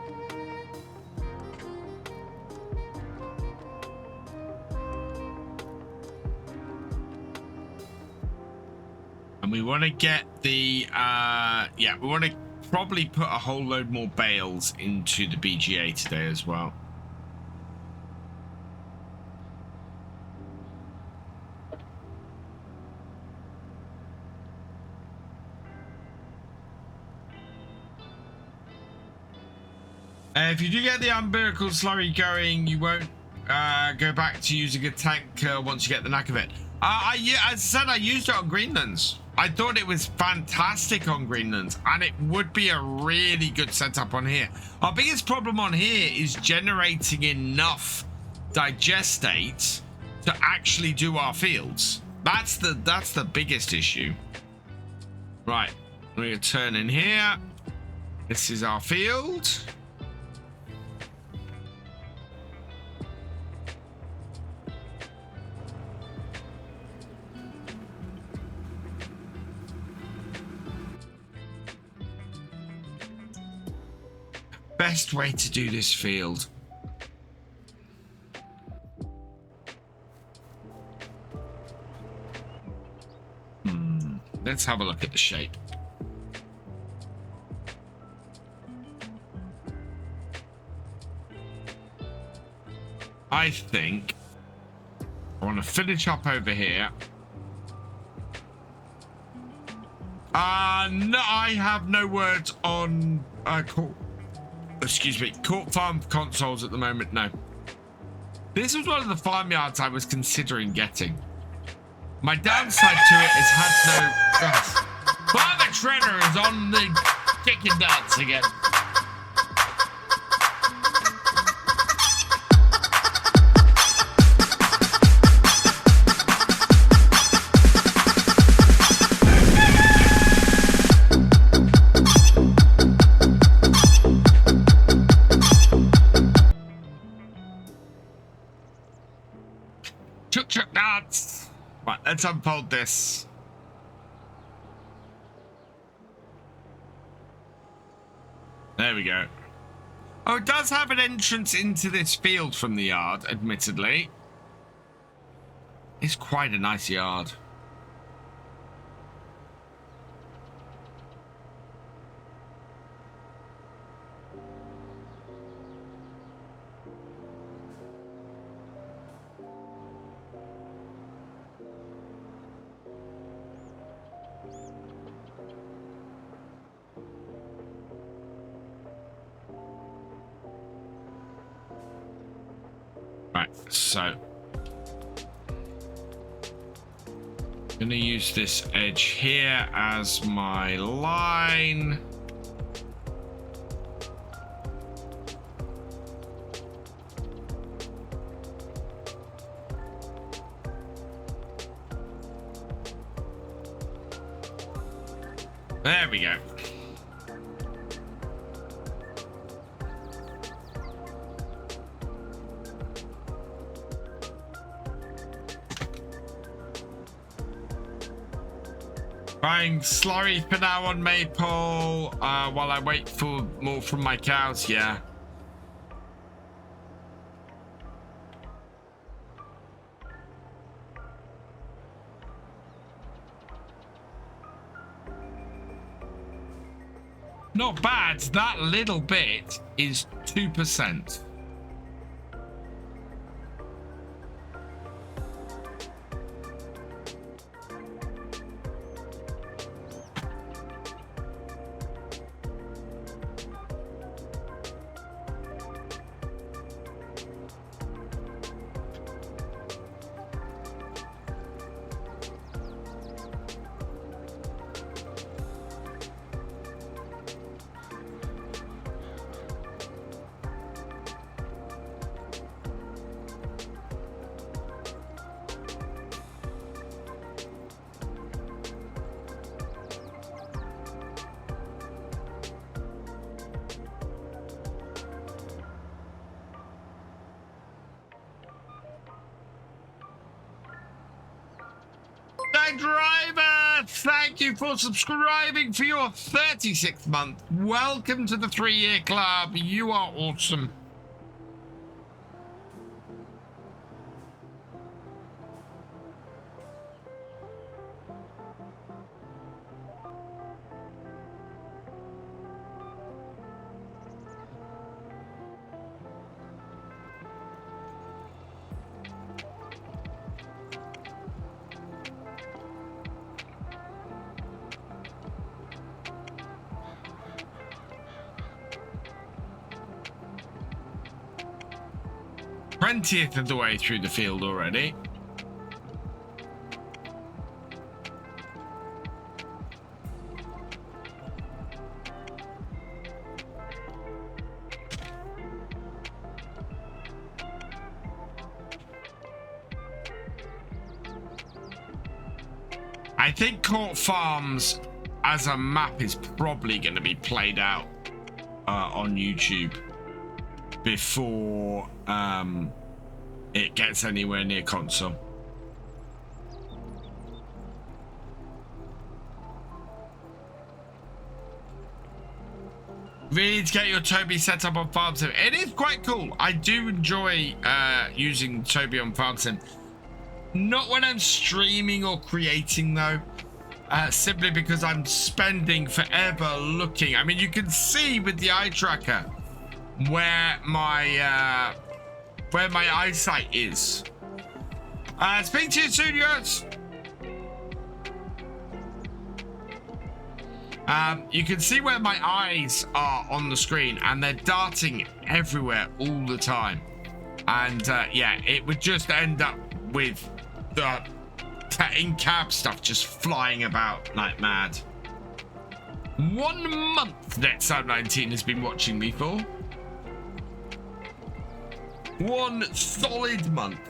want to get the yeah, we want to probably put a whole load more bales into the BGA today as well. If you do get the umbilical slurry going, you won't go back to using a tank once you get the knack of it. As I said, I used it on Greenlands. I thought it was fantastic on Greenlands, and it would be a really good setup on here. Our biggest problem on here is generating enough digestate to actually do our fields. That's the biggest issue. Right, we're gonna turn in here. This is our field. Best way to do this field. Let's have a look at the shape. I think I want to finish up over here. No, I have no words on court farm consoles at the moment. No, this was one of the farmyards I was considering getting. My downside to it is has no Farmer Shredder is on the chicken dance again. Chuk dance. Right, let's unfold this. There we go. Oh, it does have an entrance into this field from the yard, admittedly. It's quite a nice yard. So, I'm going to use this edge here as my line. There we go. Buying slurry for now on maple while I wait for more from my cows. Yeah. Not bad. That little bit is 2%. Driver, thank you for subscribing for your 36th month. Welcome to the 3-year club. You are awesome. 20th of the way through the field already. I think Court Farms as a map is probably going to be played out on YouTube before it gets anywhere near console. Really need to get your Toby set up on FarmSim. It is quite cool. I do enjoy using Toby on FarmSim. Not when I'm streaming or creating though, simply because I'm spending forever looking. I mean, you can see with the eye tracker where my eyesight is. Speak to you soon, yes. You can see where my eyes are on the screen, and they're darting everywhere all the time. And yeah, it would just end up with the in-cab stuff just flying about like mad. 1 month Netside19 has been watching me for. 1 solid month.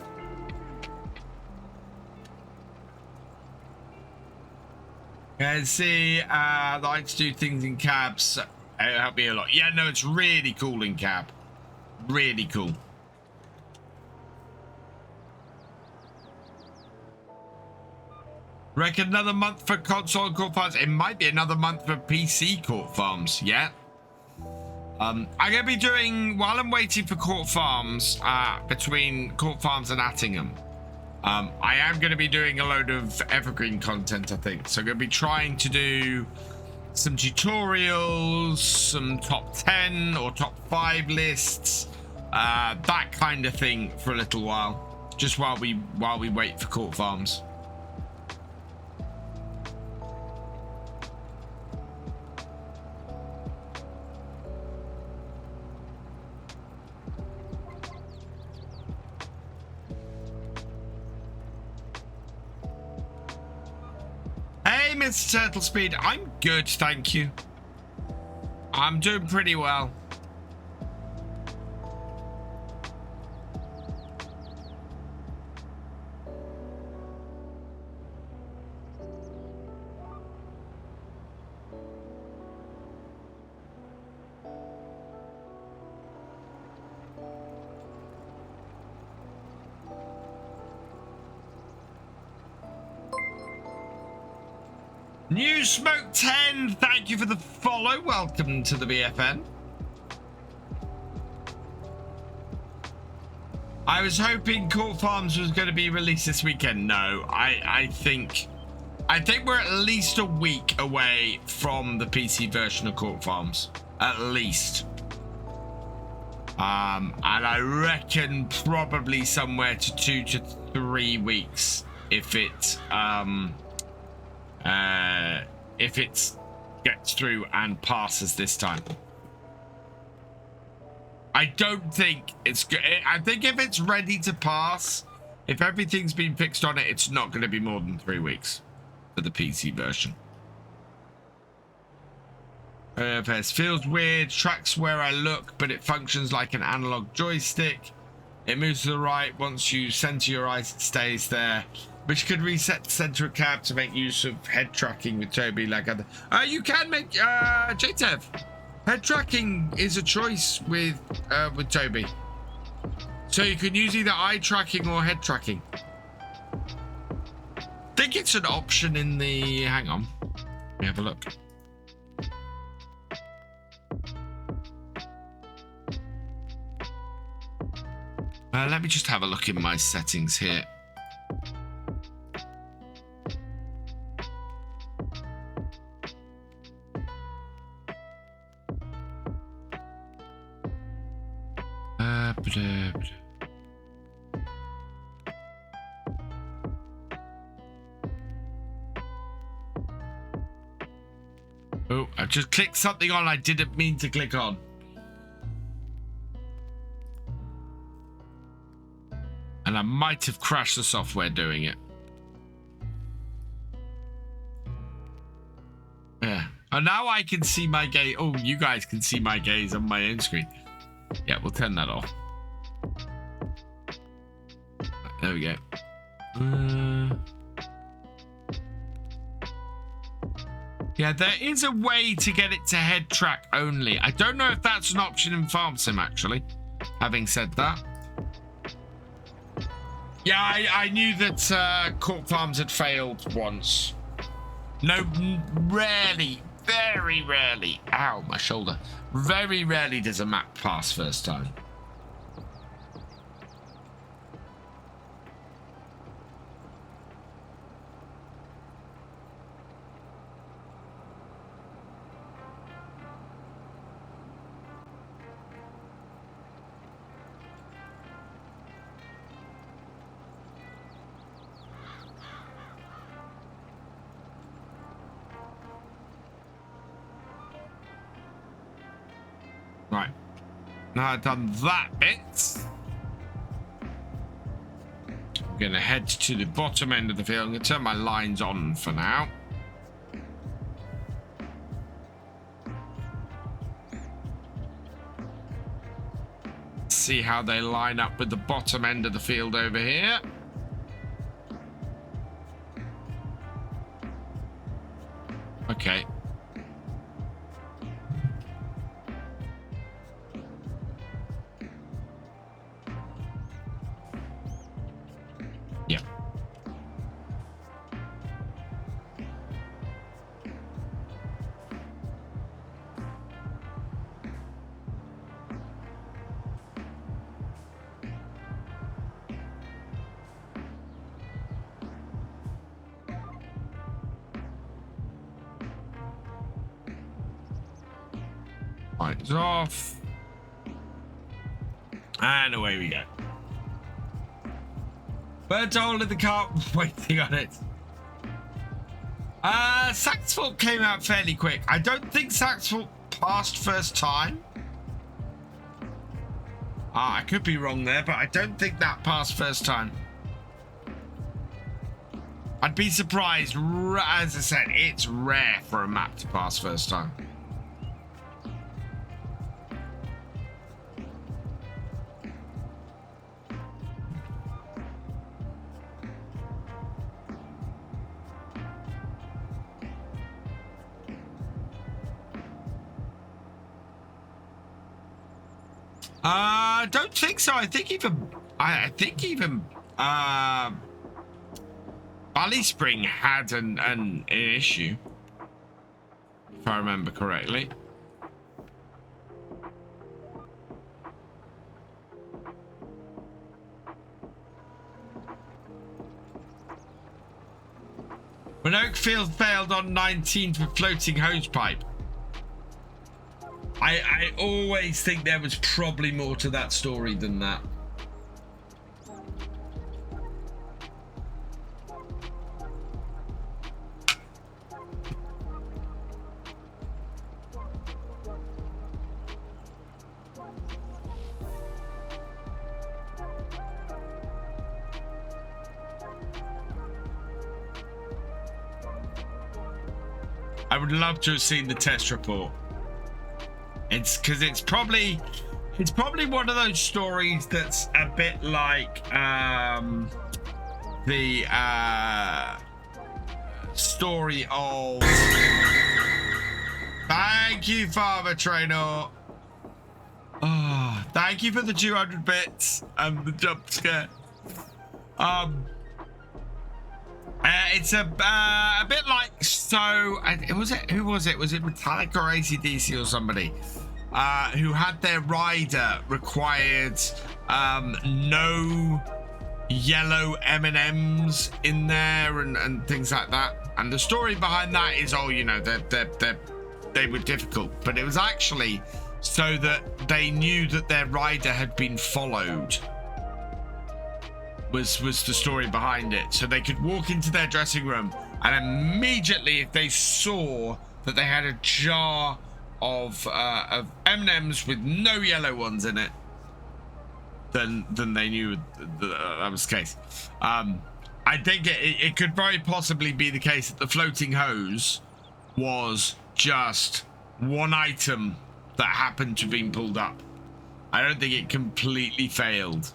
And see, I like to do things in cabs. It'll help me a lot. Yeah, no, it's really cool in cab. Really cool. Reckon another month for console and Court Farms. It might be another month for PC Court Farms. Yeah. I'm gonna be doing, while I'm waiting for Court Farms, between Court Farms and Attingham, I am going to be doing a load of evergreen content, I think. So I'm going to be trying to do some tutorials, some top 10 or top 5 lists, that kind of thing for a little while, just while we wait for Court Farms. Hey, Mr. Turtle Speed, I'm good, thank you. I'm doing pretty well. New Smoke 10, thank you for the follow. Welcome to the BFN. I was hoping Court Farms was going to be released this weekend. No, I think we're at least a week away from the PC version of Court Farms. At least. And I reckon probably somewhere to 2 to 3 weeks if it gets through and passes this time. I don't think it's good. I think if it's ready to pass, if everything's been fixed on it, it's not going to be more than 3 weeks for the PC version. FPS feels weird. Tracks where I look, but it functions like an analog joystick. It moves to the right. Once you center your eyes, it stays there. Which could reset the center of cab to make use of head tracking with Toby like other. You can make JTev. Head tracking is a choice with Toby. So you can use either eye tracking or head tracking. I think it's an option in the. Hang on. Let me have a look. Let me just have a look in my settings here. Oh, I've just clicked something on I didn't mean to click on. And I might have crashed the software doing it. Yeah. And now I can see my gaze. Oh, you guys can see my gaze on my own screen. Yeah, we'll turn that off. There we go. Yeah, there is a way to get it to head track only. I don't know if that's an option in FarmSim, actually. Having said that. Yeah, I knew that Corp Farms had failed once. No, rarely, very rarely. Ow, my shoulder. Very rarely does a map pass first time. Right. Now I've done that bit. I'm going to head to the bottom end of the field. I'm going to turn my lines on for now. See how they line up with the bottom end of the field over here. Okay. Yeah. Lights off. And away we go. Bird hole in the car, waiting on it. Saxford came out fairly quick. I don't think Saxford passed first time. I could be wrong there, but I don't think that passed first time. I'd be surprised. As I said, it's rare for a map to pass first time. I don't think so. I think even Valley Spring had an issue, if I remember correctly. When Oakfield failed on 19th with floating hosepipe. I always think there was probably more to that story than that. I would love to have seen the test report. It's because it's probably one of those stories that's a bit like the story of. Thank you, Farmer Trainer. Oh, thank you for the 200 bits and the jump scare. It's a bit like who was it? Was it Metallica or AC/DC or somebody who had their rider required no yellow M&Ms in there and things like that. And the story behind that is, oh, you know, they were difficult, but it was actually so that they knew that their rider had been followed. Was the story behind it, so they could walk into their dressing room and immediately, if they saw that they had a jar of M&Ms with no yellow ones in it, than they knew that was the case. I think it could very possibly be the case that the floating hose was just one item that happened to being pulled up. I don't think it completely failed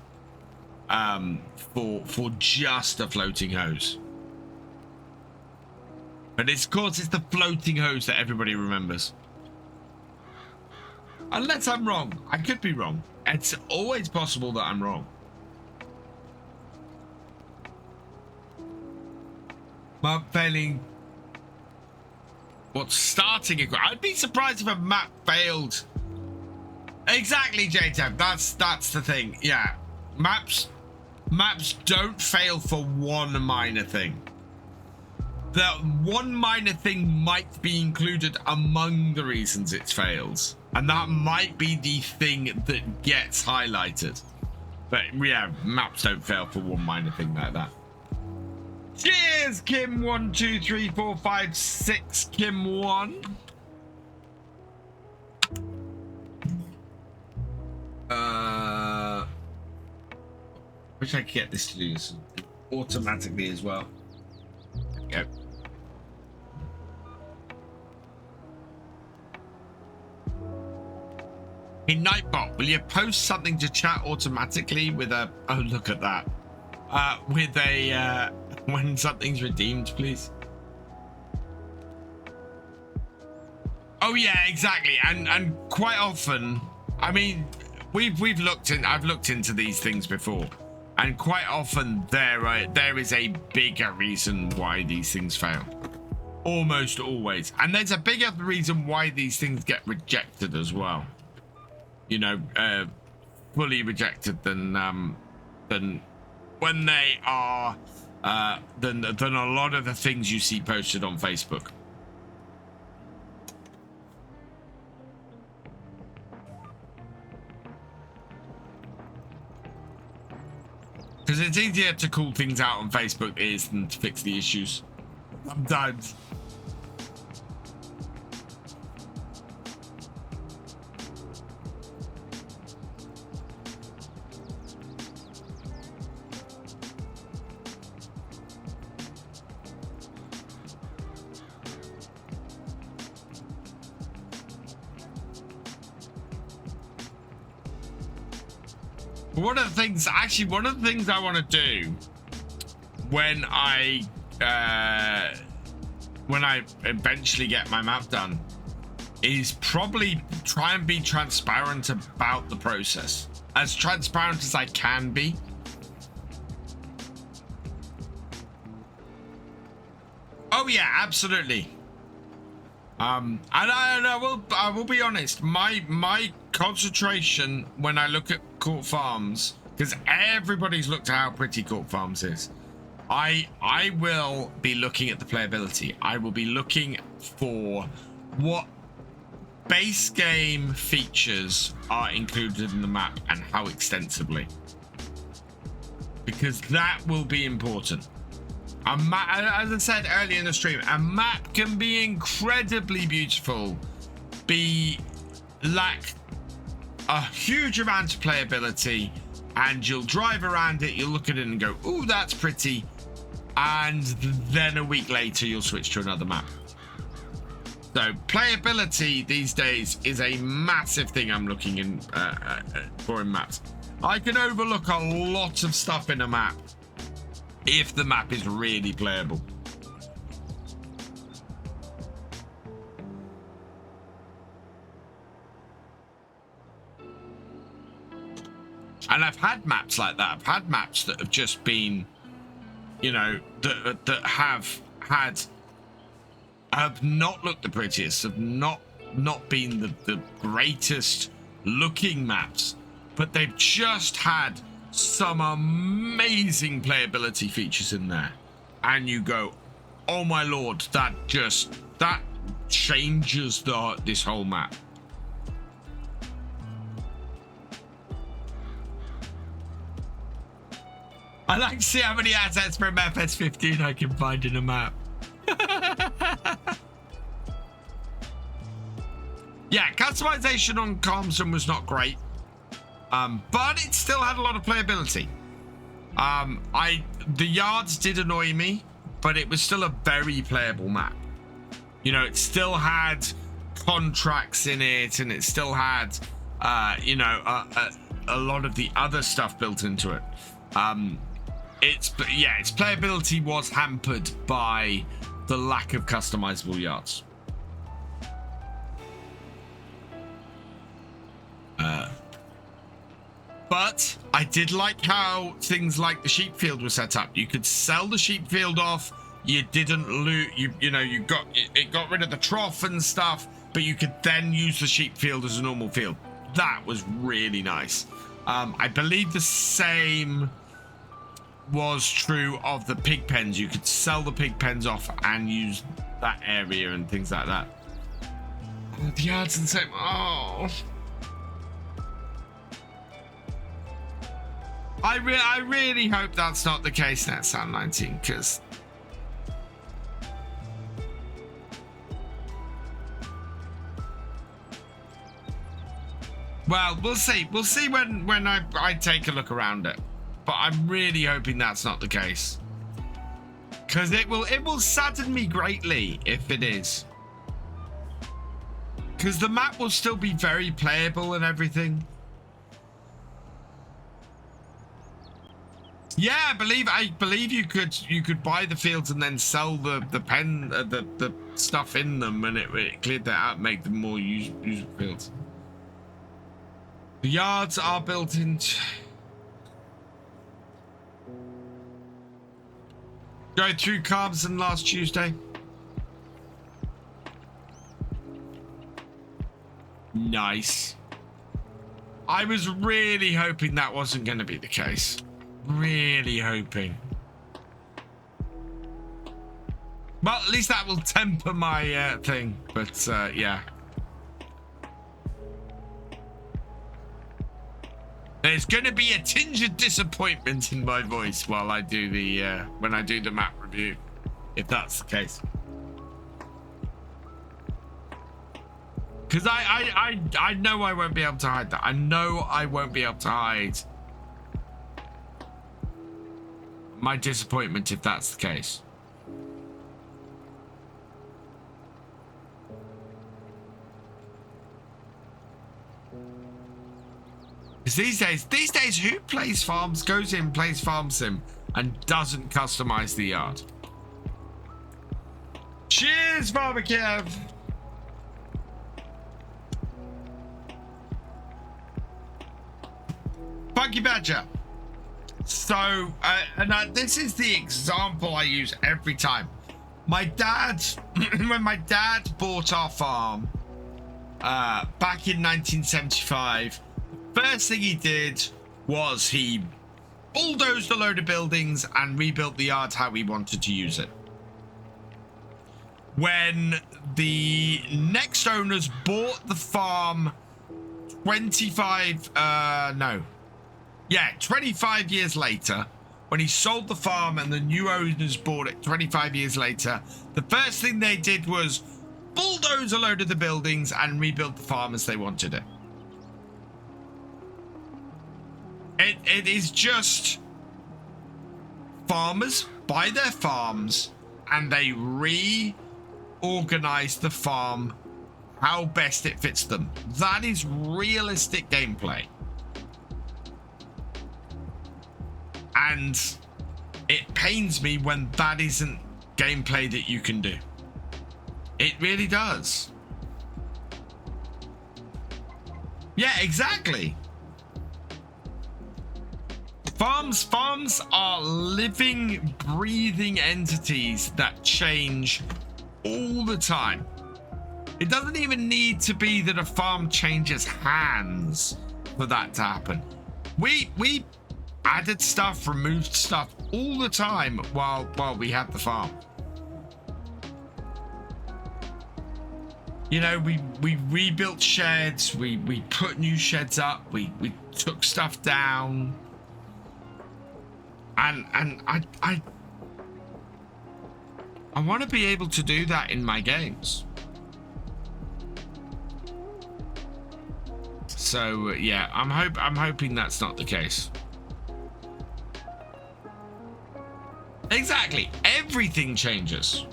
for just a floating hose. But of course it's the floating hose that everybody remembers. Unless I'm wrong. I could be wrong. It's always possible that I'm wrong. Map failing. What's starting a... I'd be surprised if a map failed. Exactly, JTab. That's the thing. Yeah. Maps don't fail for one minor thing. That one minor thing might be included among the reasons it fails. And that might be the thing that gets highlighted. But yeah, maps don't fail for one minor thing like that. Cheers, Kim 1 2 3 4 5 6 Kim 1. Wish I could get this to do this automatically as well. There we go. Hey Nightbot, will you post something to chat automatically with a... Oh, look at that. With a... when something's redeemed, please. Oh yeah, exactly. And quite often, I mean, I've looked into these things before, and quite often there is a bigger reason why these things fail. Almost always. And there's a bigger reason why these things get rejected as well. You know, fully rejected than when they are than a lot of the things you see posted on Facebook. Because it's easier to call things out on Facebook than to fix the issues sometimes. One of the things I want to do when I eventually get my map done is probably try and be transparent about the process, as transparent as I can be. Oh yeah, absolutely. And I will be honest, my concentration when I look at Court Farms, because everybody's looked at how pretty Court Farms is, I will be looking at the playability. I will be looking for what base game features are included in the map and how extensively, because that will be important. A map, as I said earlier in the stream, a map can be incredibly beautiful, lack a huge amount of playability, and you'll drive around it, you'll look at it and go, ooh, that's pretty, and then a week later you'll switch to another map. So playability these days is a massive thing I'm looking in for in maps. I can overlook a lot of stuff in a map if the map is really playable. And I've had maps like that. I've had maps that have just been, you know, that have not looked the prettiest, have not been the greatest looking maps, but they've just had some amazing playability features in there, and you go, oh my lord, that changes this whole map. I like to see how many assets from FS15 I can find in a map. Yeah, customization on Calmston was not great. But it still had a lot of playability. The yards did annoy me, but it was still a very playable map. You know, it still had contracts in it, and it still had, you know, a lot of the other stuff built into it. Its playability was hampered by the lack of customizable yards. But I did like how things like the sheep field were set up. You could sell the sheep field off. You didn't loot. You know, it got rid of the trough and stuff, but you could then use the sheep field as a normal field. That was really nice. I believe the same was true of the pig pens. You could sell the pig pens off and use that area and things like that. The yards and same. Oh. I really hope that's not the case, NetSound19, because well, we'll see. We'll see when I take a look around it. But I'm really hoping that's not the case, because it will sadden me greatly if it is. Because the map will still be very playable and everything. Yeah, I believe you could buy the fields and then sell the stuff in them, and it cleared that out, make them more usable fields. The yards are built into. Go through Carbson last Tuesday. Nice. I was really hoping that wasn't going to be the case. Really hoping. Well, at least that will temper my thing. But yeah. There's going to be a tinge of disappointment in my voice while I do the when I do the map review, if that's the case. Because I know I won't be able to hide that. I know I won't be able to hide my disappointment if that's the case. Because these days, who plays farms, goes in, plays farm sim, and doesn't customize the yard? Cheers, FarmCatGR. Funky Badger. So, this is the example I use every time. My dad, when my dad bought our farm back in 1975, first thing he did was he bulldozed a load of buildings and rebuilt the yard how he wanted to use it. When the next owners bought the farm 25 years later, when he sold the farm and the new owners bought it 25 years later, the first thing they did was bulldoze a load of the buildings and rebuild the farm as they wanted it. It is just farmers buy their farms and they reorganize the farm how best it fits them. That is realistic gameplay. And it pains me when that isn't gameplay that you can do. It really does. Yeah, exactly. Farms are living, breathing entities that change all the time. It doesn't even need to be that a farm changes hands for that to happen. We added stuff, removed stuff all the time while we had the farm. You know, we rebuilt sheds, we put new sheds up, we took stuff down. And I want to be able to do that in my games. So yeah, I'm hoping that's not the case. Exactly, everything changes.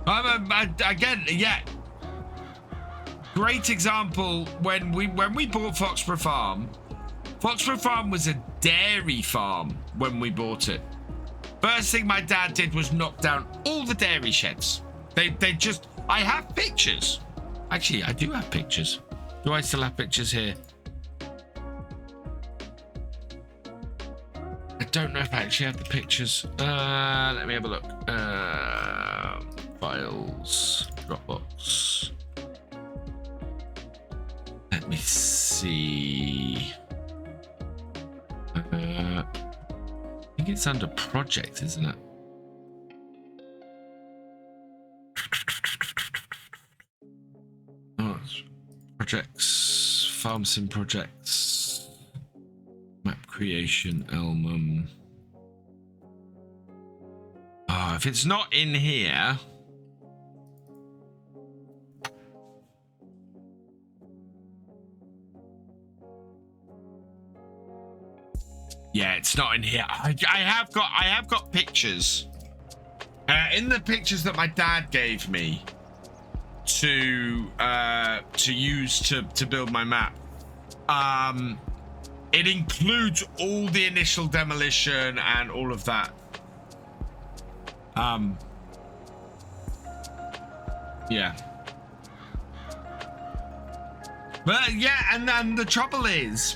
Again, yeah. Great example when we bought Foxborough Farm. Foxborough Farm was a dairy farm when we bought it. First thing my dad did was knock down all the dairy sheds. They just. I have pictures. Actually, I do have pictures. Do I still have pictures here? I don't know if I actually have the pictures. Let me have a look. Files, Dropbox. Let me see. I think it's under projects, isn't it? Oh, projects, farm sim projects, map creation album. Oh, if it's not in here. Yeah, it's not in here. I have got pictures. In the pictures that my dad gave me to use to build my map, it includes all the initial demolition and all of that. Yeah. But yeah, and the trouble is,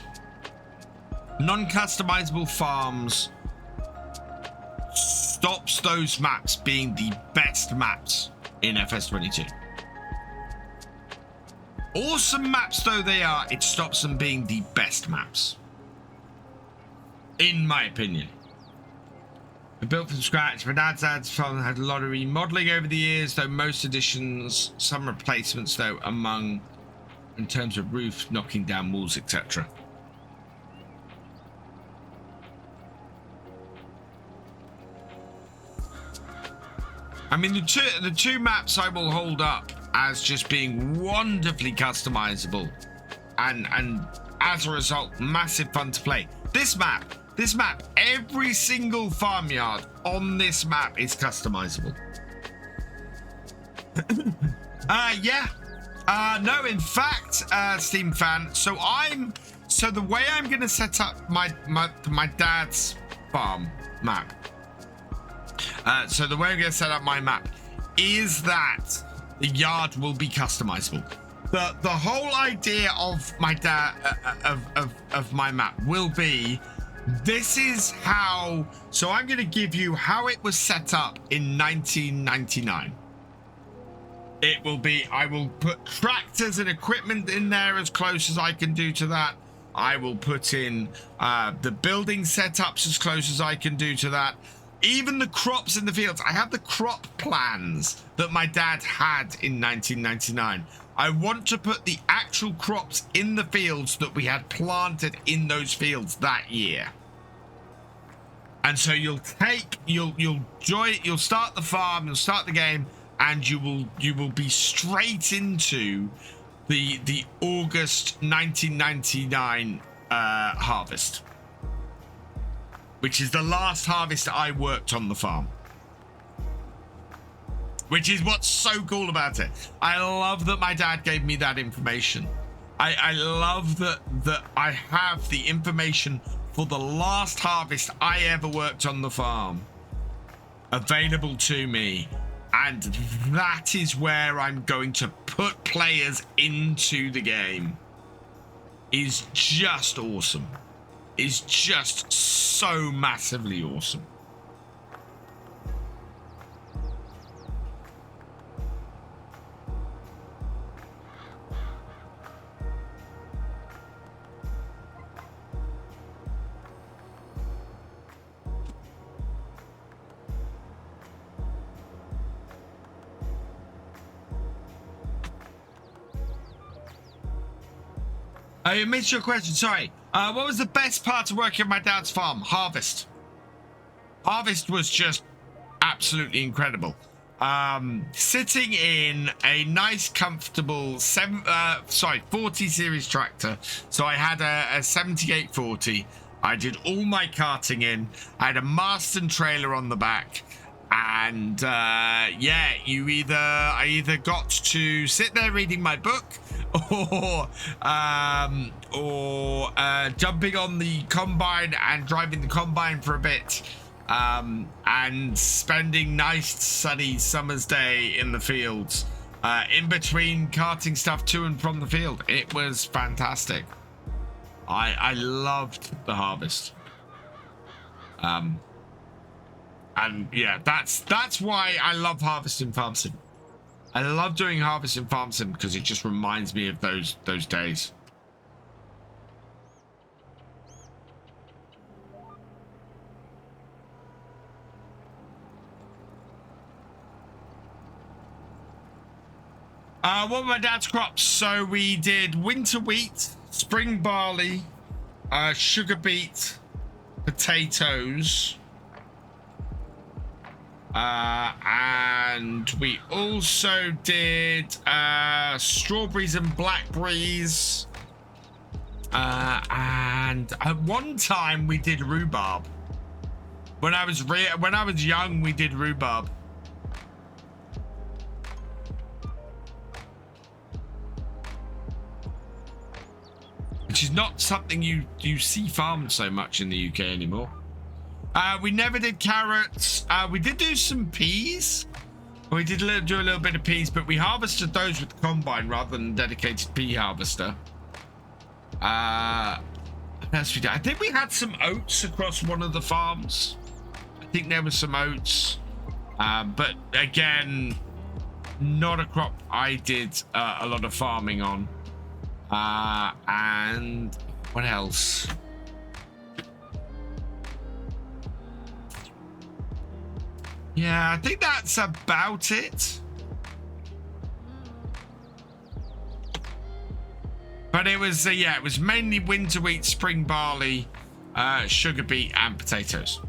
non-customizable farms stops those maps being the best maps in FS22. Awesome maps though they are, it stops them being the best maps, in my opinion. Built from scratch. My dad's farm had a lot of remodeling over the years, though most additions, some replacements though, among in terms of roof, knocking down walls, etc. I mean, the two maps I will hold up as just being wonderfully customizable, and as a result, massive fun to play. This map, every single farmyard on this map is customizable. Yeah. No, in fact, Steam fan. So the way I'm gonna set up my dad's farm map. So the way I'm gonna set up my map is that the yard will be customizable. The whole idea of my dad of my map will be, this is how. So I'm gonna give you how it was set up in 1999. It will be, I will put tractors and equipment in there as close as I can do to that. I will put in the building setups as close as I can do to that. Even the crops in the fields. I have the crop plans that my dad had in 1999. I want to put the actual crops in the fields that we had planted in those fields that year. And so you'll start the farm, you'll start the game, and you will be straight into the August 1999 harvest, which is the last harvest I worked on the farm. Which is what's so cool about it. I love that my dad gave me that information. I love that I have the information for the last harvest I ever worked on the farm available to me. And that is where I'm going to put players into the game. Is just awesome. Is just so massively awesome. I missed your question, sorry. What was the best part of working at my dad's farm? Harvest. Harvest was just absolutely incredible. sitting in a nice, comfortable 40 series tractor. So I had a 7840. I did all my karting in. I had a Marston trailer on the back. And yeah, I either got to sit there reading my book, or jumping on the combine and driving the combine for a bit, and spending nice sunny summer's day in the fields, in between karting stuff to and from the field. It was fantastic. I loved the harvest. And yeah, that's why I love harvesting farm sim. I love doing harvesting farm sim because it just reminds me of those days. What were my dad's crops? So we did winter wheat, spring barley, sugar beet, potatoes. And we also did strawberries and blackberries, and at one time we did rhubarb. When I was young, we did rhubarb. Which is not something you see farmed so much in the UK anymore. We never did carrots. We did do some peas. We did do a little bit of peas, but we harvested those with the combine rather than a dedicated pea harvester. What else we did? I think we had some oats across one of the farms. I think there was some oats. But again, not a crop I did a lot of farming on. And what else? Yeah, I think that's about it. But it was, yeah, it was mainly winter wheat, spring barley, sugar beet, and potatoes.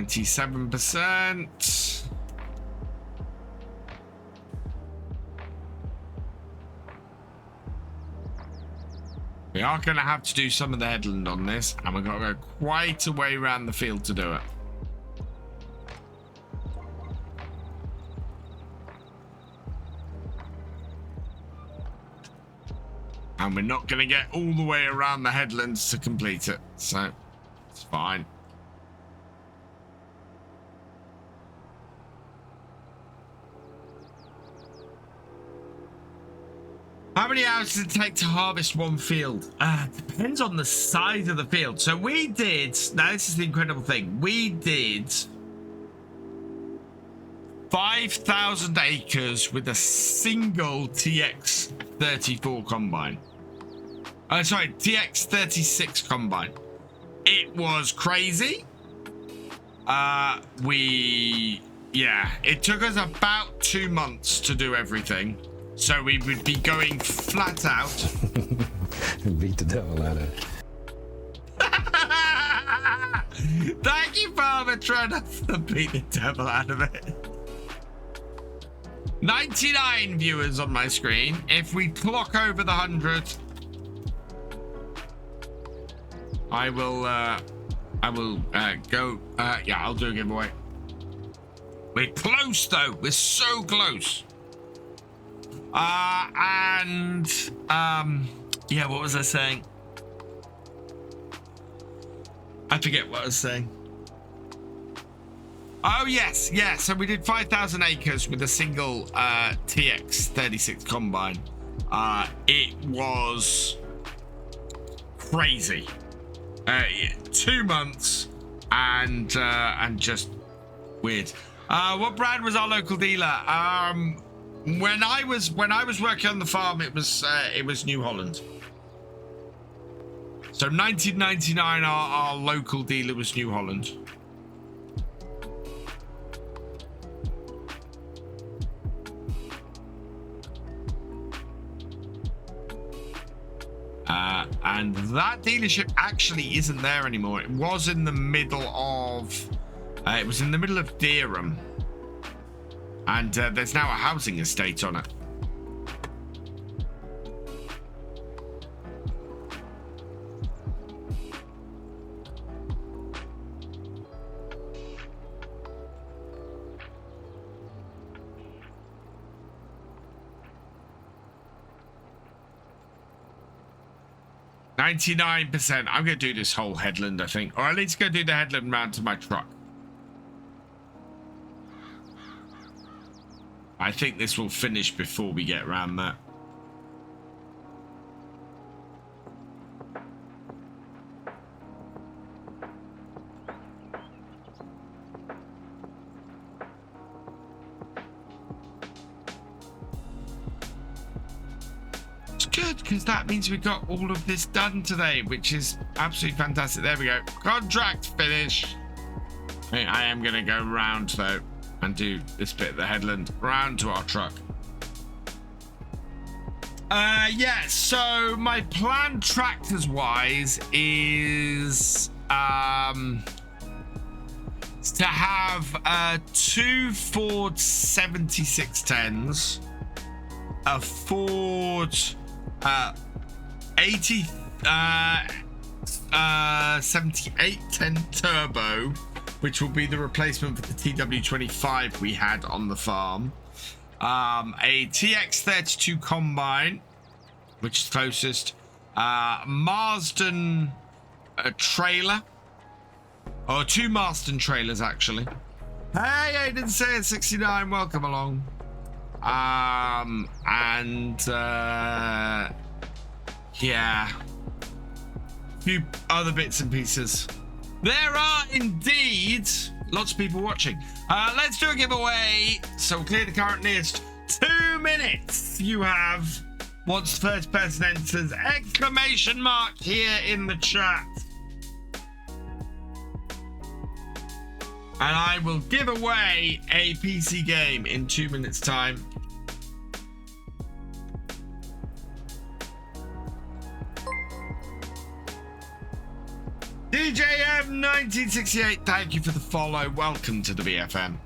%. We are going to have to do some of the headland on this, and we're going to go quite a way around the field to do it. And we're not going to get all the way around the headlands to complete it, so it's fine. How many hours does it take to harvest one field? Depends on the size of the field. So we did, now this is the incredible thing, we did 5,000 acres with a single TX34 combine. Sorry, TX36 combine. It was crazy. It took us about 2 months to do everything. So we would be going flat out. Beat the devil out of it. Thank you, Patron, for beat the devil out of it. 99 viewers on my screen. If we clock over the 100, I will go. Yeah, I'll do a giveaway. We're close though. We're so close. Yeah, what was I saying? I forget what I was saying. Oh, yes. Yeah, so we did 5,000 acres with a single TX36 combine. It was crazy. 2 months and just weird. What brand was our local dealer? When I was working on the farm, it was New Holland. So 1999, our local dealer was New Holland. And that dealership actually isn't there anymore. It was in the middle of Deerham, and there's now a housing estate on it. %. I'm going to do this whole headland, I think. Or at least go do the headland round to my truck. I think this will finish before we get around that. Good, because that means we got all of this done today, which is absolutely fantastic. There we go. Contract finished. I am going to go round, though, and do this bit of the headland round to our truck. Yeah, so my plan tractors-wise is to have 2 Ford 7610s, a Ford 7810 Turbo, which will be the replacement for the TW25 we had on the farm, a TX32 Combine, which is closest, Marsden trailer, or 2 Marsden trailers actually. Hey, I didn't say it. 69, welcome along. Yeah, a few other bits and pieces. There are indeed lots of people watching. Let's do a giveaway. So clear the current list. 2 minutes you have once the first person enters exclamation mark here in the chat, and I will give away a PC game in 2 minutes time. DJM1968, thank you for the follow. Welcome to the BFM.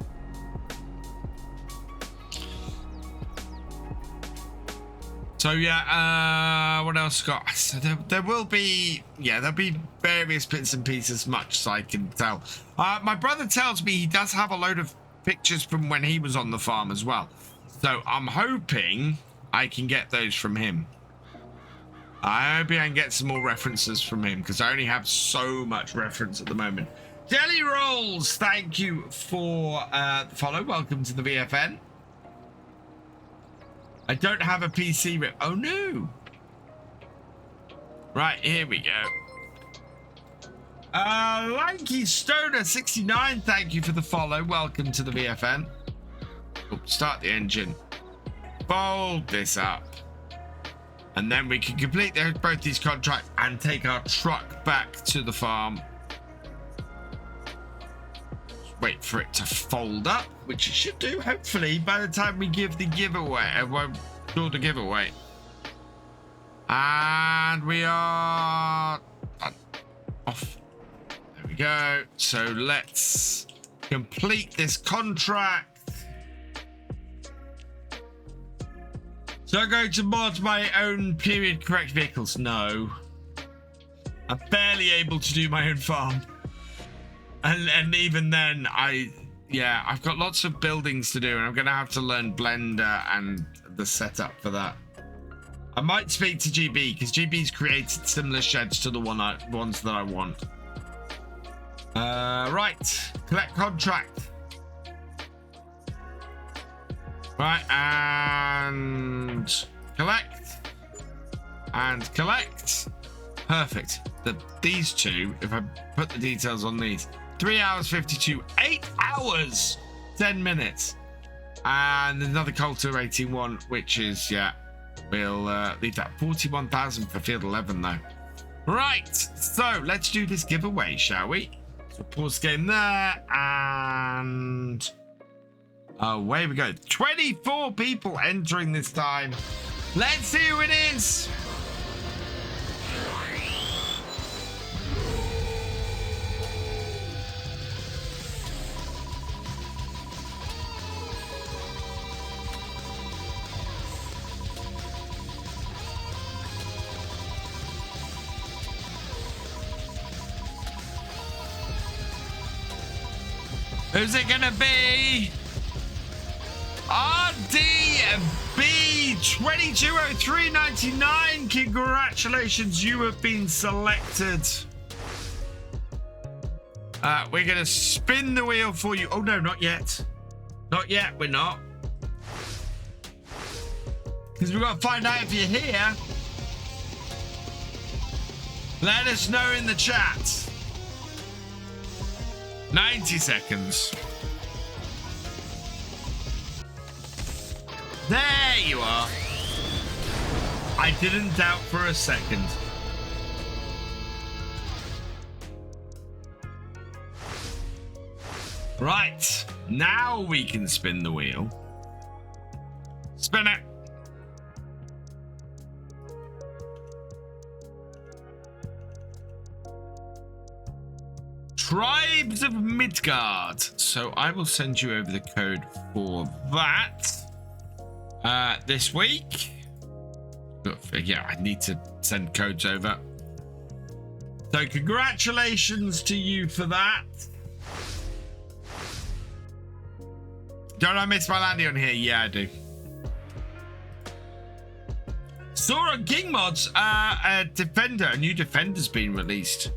So yeah, what else got? So there will be, there'll be various bits and pieces, much as I can tell. My brother tells me he does have a load of pictures from when he was on the farm as well. So I'm hoping I can get those from him. I hope I can get some more references from him, because I only have so much reference at the moment. Jelly Rolls, thank you for the follow. Welcome to the VFN. I don't have a PC rip. Oh no. Right, here we go. Lanky Stoner 69, thank you for the follow. Welcome to the VFN. Oh, start the engine. Fold this up. And then we can complete both these contracts and take our truck back to the farm. Wait for it to fold up, which it should do, hopefully, by the time we give the giveaway. I won't do the giveaway. And we are off. There we go. So let's complete this contract. So I'm going to mod my own period correct vehicles. No. I'm barely able to do my own farm. And even then, I've got lots of buildings to do, and I'm going to have to learn Blender and the setup for that. I might speak to GB, because GB's created similar sheds to the ones that I want. Right. Collect contract. Right, and collect. And collect. Perfect. These two, if I put the details on these, 3 hours 52, 8 hours 10 minutes, and another cultivating one, which is we'll leave that 41,000 for field 11 though. Right, so let's do this giveaway, shall we? So pause game there, and away we go. 24 people entering this time. Let's see who it is. Who's it gonna be? RDB 2203.99. Congratulations, you have been selected. We're gonna spin the wheel for you. Oh no, not yet. Not yet, we're not. Because we've got to find out if you're here. Let us know in the chat. 90 seconds. There you are. I didn't doubt for a second. Right, now we can spin the wheel. Spin it. Tribes of Midgard. So I will send you over the code for that this week. Yeah, I need to send codes over. So congratulations to you for that. Don't I miss my landing on here? Yeah, I do. Saw on King Mods, a new Defender's been released.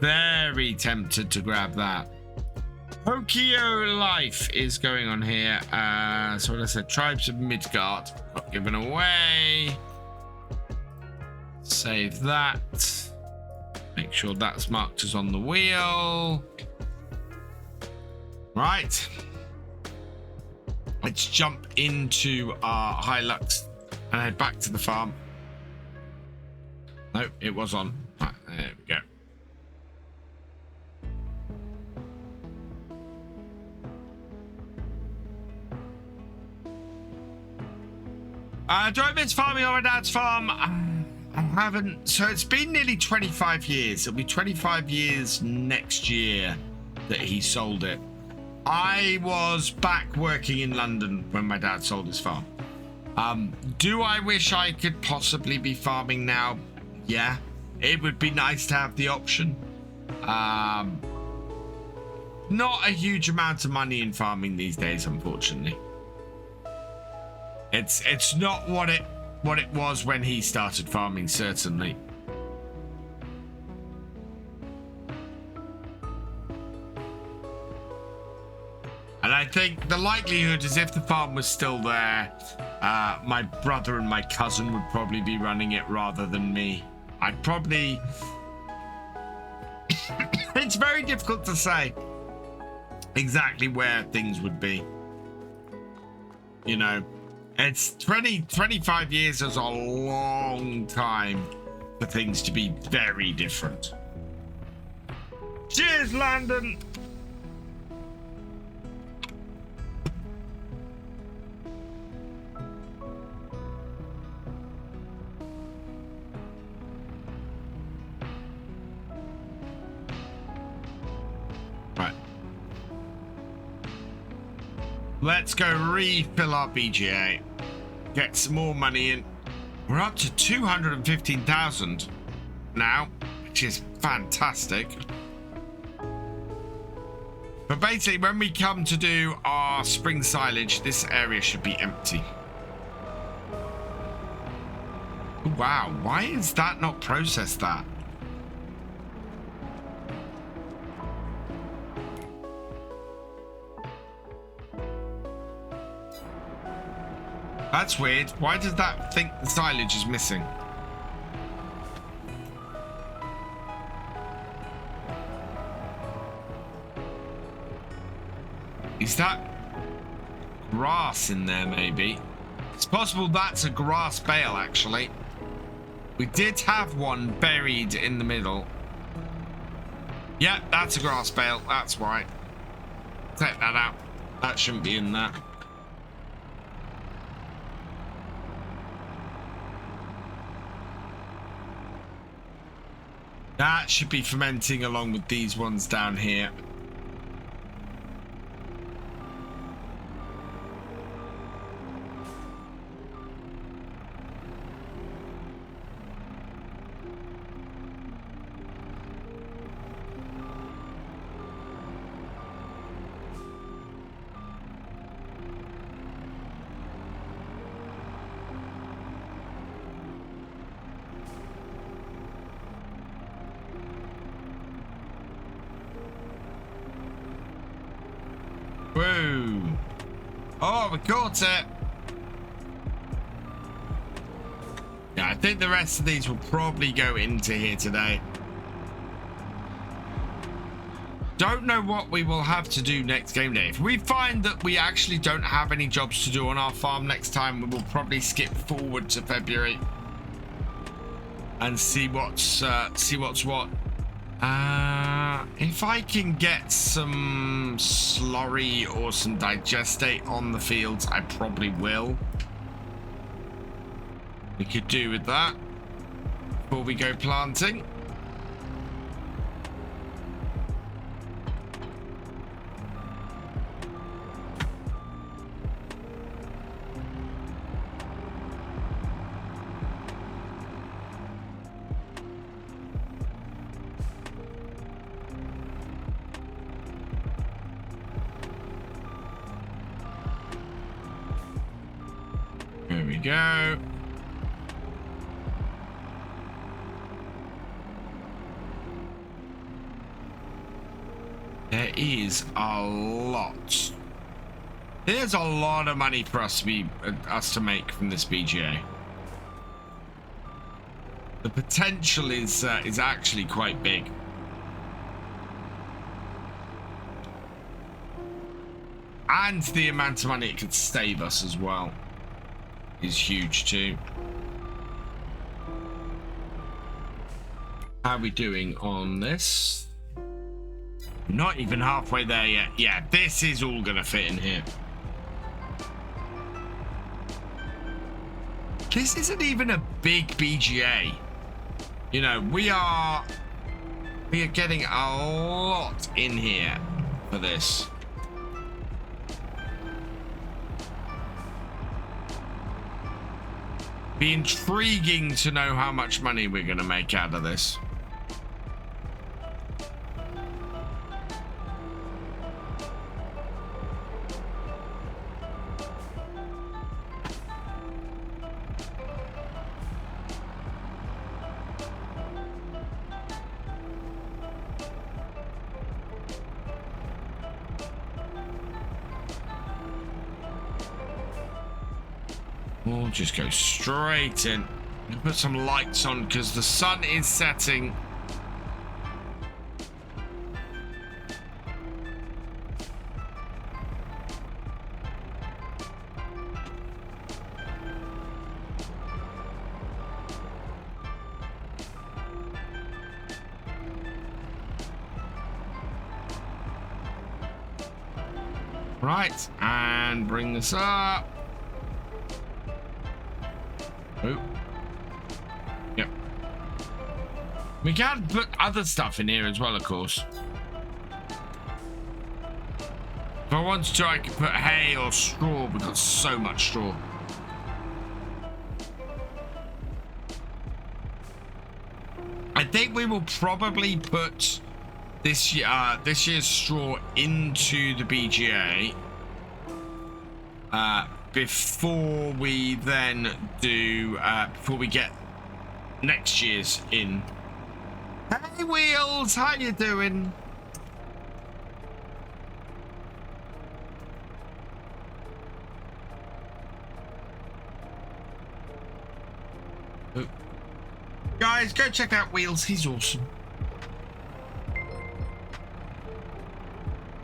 Very tempted to grab that. Tokyo Life is going on here. So what I said, Tribes of Midgard got given away. Save that. Make sure that's marked as on the wheel. Right. Let's jump into our Hilux and head back to the farm. No, it was on. Right, there we go. Do I miss farming on my dad's farm? I haven't. So it's been nearly 25 years. It'll be 25 years next year that he sold it. I was back working in London when my dad sold his farm. Do I wish I could possibly be farming now? Yeah, it would be nice to have the option. Not a huge amount of money in farming these days, unfortunately. It's not what it was when he started farming, certainly. And I think the likelihood is if the farm was still there, my brother and my cousin would probably be running it rather than me. I'd probably... It's very difficult to say exactly where things would be. You know, it's 25 years is a long time for things to be very different. Cheers, Landon! Right. Let's go refill our BGA. Get some more money in. We're up to 215,000 now, which is fantastic. But basically, when we come to do our spring silage, this area should be empty. Wow, why is that not processed that? That's weird. Why does that think the silage is missing? Is that grass in there, maybe? It's possible that's a grass bale, actually. We did have one buried in the middle. Yeah, that's a grass bale. That's why. Take that out. That shouldn't be in there. That should be fermenting along with these ones down here. go. Oh, we caught it. Yeah, I think the rest of these will probably go into here today. Don't know what we will have to do next game day. If we find that we actually don't have any jobs to do on our farm next time, we will probably skip forward to February and see what's what. If I can get some slurry or some digestate on the fields, I probably will. We could do with that before we go planting. There we go. There is a lot. There's a lot of money for us to make from this BGA. The potential is actually quite big. And the amount of money it could save us as well is huge too. How are we doing on this? Not even halfway there yet. Yeah, this is all gonna fit in here. This isn't even a big BGA. You know, we are getting a lot in here for this. Be intriguing to know how much money we're gonna make out of this. We'll just go straight in. Put some lights on because the sun is setting. Right, and bring this up. Oh. Yep. We can put other stuff in here as well, of course. If I wanted to, I could put hay or straw. We've got so much straw. I think we will probably put this year's straw into the BGA. Before we then do, before we get next year's in. Hey Wheels, how you doing? Oh. Guys, go check out Wheels, he's awesome.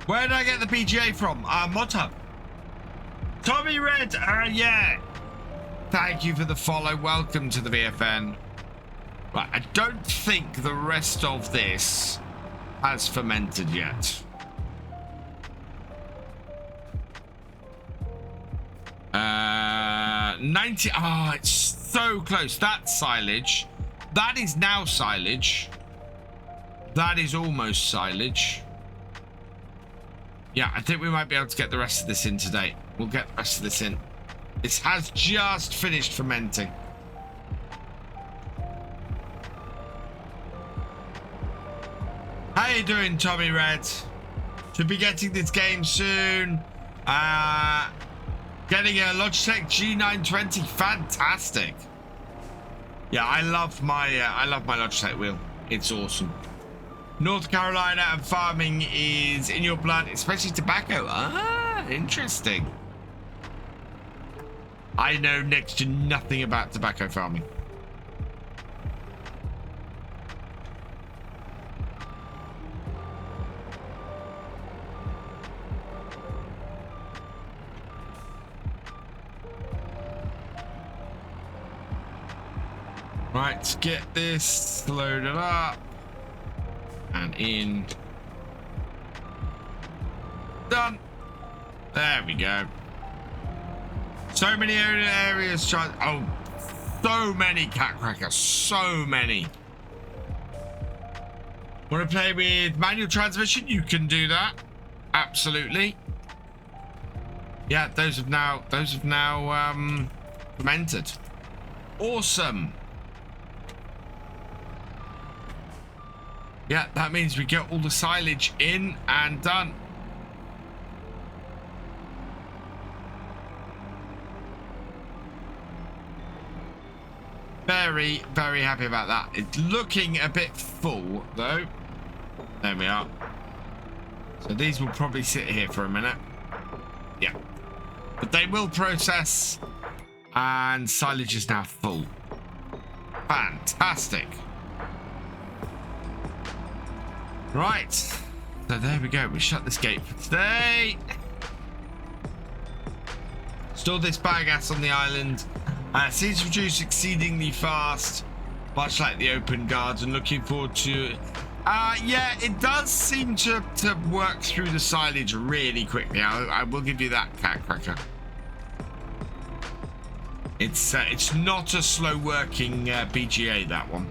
Where did I get the BGA from? Mod Hub. Tommy Red, yeah. Thank you for the follow. Welcome to the VFN. Right, I don't think the rest of this has fermented yet. 90. Oh, it's so close. That's silage. That is now silage. That is almost silage. Yeah, I think we might be able to get the rest of this in today. We'll get the rest of this in. This has just finished fermenting. How you doing, Tommy Red? Should be getting this game soon. Getting a Logitech G920, fantastic. Yeah, I love my Logitech wheel. It's awesome. North Carolina and farming is in your blood, especially tobacco. Ah. Ah, interesting. I know next to nothing about tobacco farming. Right, let's get this loaded up and in. Done. There we go. So many areas. Oh, so many cat crackers. So many. Want to play with manual transmission? You can do that. Absolutely. Yeah, those have now fermented. Awesome. Yeah, that means we get all the silage in and done. Very, very happy about that. It's looking a bit full, though. There we are. So these will probably sit here for a minute. Yeah. But they will process. And silage is now full. Fantastic. Right. So there we go. We shut this gate for today. Store this biogas on the island. Seems to produce exceedingly fast, much like the open guards, and looking forward to yeah, it does seem to work through the silage really quickly. I will give you that, cat cracker. It's not a slow working BGA, that one.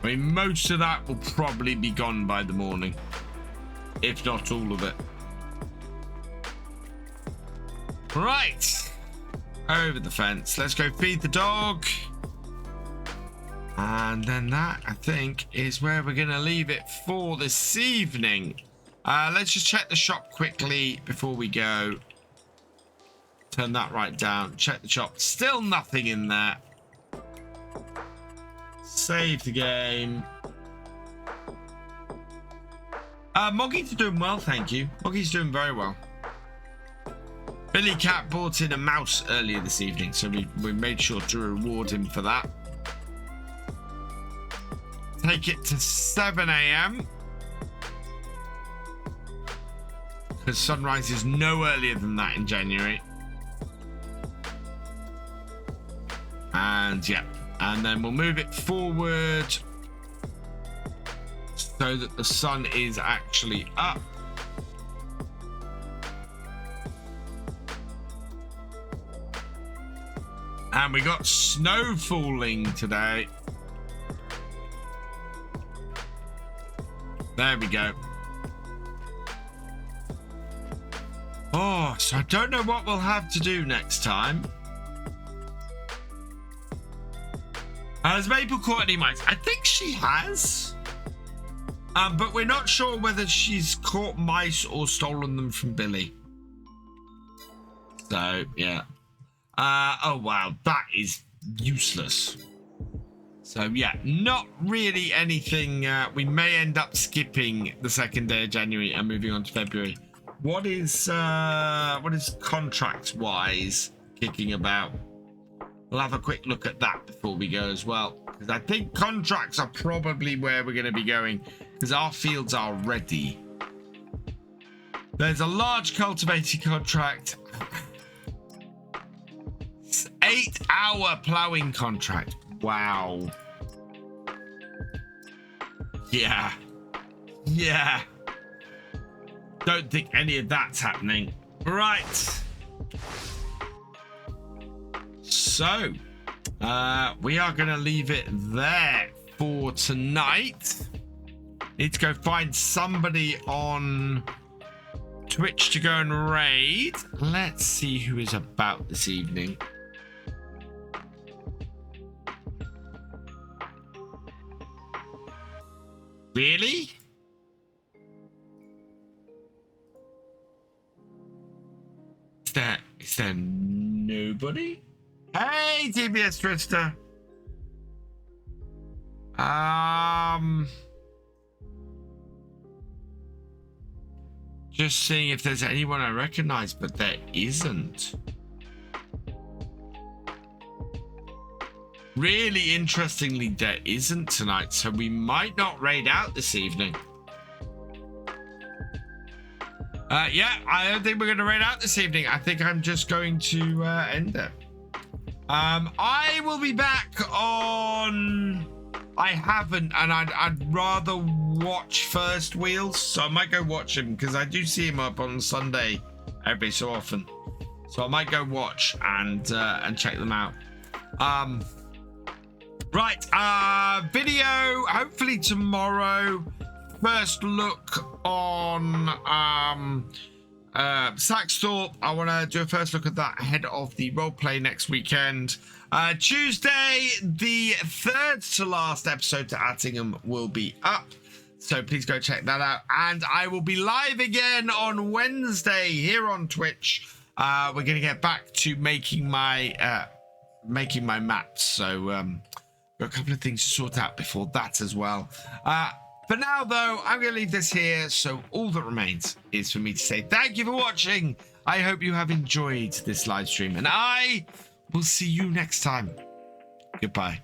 I mean, most of that will probably be gone by the morning, if not all of it. Right, over the fence. Let's go feed the dog. And then that, I think, is where we're going to leave it for this evening. Let's just check the shop quickly before we go. Turn that right down. Check the shop. Still nothing in there. Save the game. Moggy's doing well, thank you. Moggy's doing very well. Billy Cat brought in a mouse earlier this evening, so we made sure to reward him for that. Take it to 7 AM. Because sunrise is no earlier than that in January. And yeah. And then we'll move it forward so that the sun is actually up. And we got snow falling today. There we go. Oh, so I don't know what we'll have to do next time. Has Maple caught any mice? I think she has. But we're not sure whether she's caught mice or stolen them from Billy. So, yeah. Oh, wow. That is useless. So, yeah. Not really anything. We may end up skipping the second day of January and moving on to February. What is contract-wise kicking about? We'll have a quick look at that before we go as well. Because I think contracts are probably where we're going to be going. Because our fields are ready. There's a large cultivating contract. 8-hour ploughing contract. Wow. Yeah. Yeah. Don't think any of that's happening. Right. So, we are going to leave it there for tonight. Need to go find somebody on Twitch to go and raid. Let's see who is about this evening. Really? Is there nobody? Hey, TBS Trista. Just seeing if there's anyone I recognize, but there isn't. Really interestingly, there isn't tonight, so we might not raid out this evening. Yeah, I don't think we're going to raid out this evening. I think I'm just going to end it. I will be back on... I haven't, and I'd rather watch First Wheels, so I might go watch him, because I do see him up on Sunday every so often. So I might go watch and check them out. Right, video, hopefully tomorrow. First look on Saxthorpe. I want to do a first look at that ahead of the roleplay next weekend. Tuesday, the third to last episode to Attingham will be up, so please go check that out. And I will be live again on Wednesday here on Twitch. We're going to get back to making my maps, so got a couple of things to sort out before that as well. For now, though, I'm going to leave this here, so all that remains is for me to say thank you for watching. I hope you have enjoyed this live stream, and I will see you next time. Goodbye.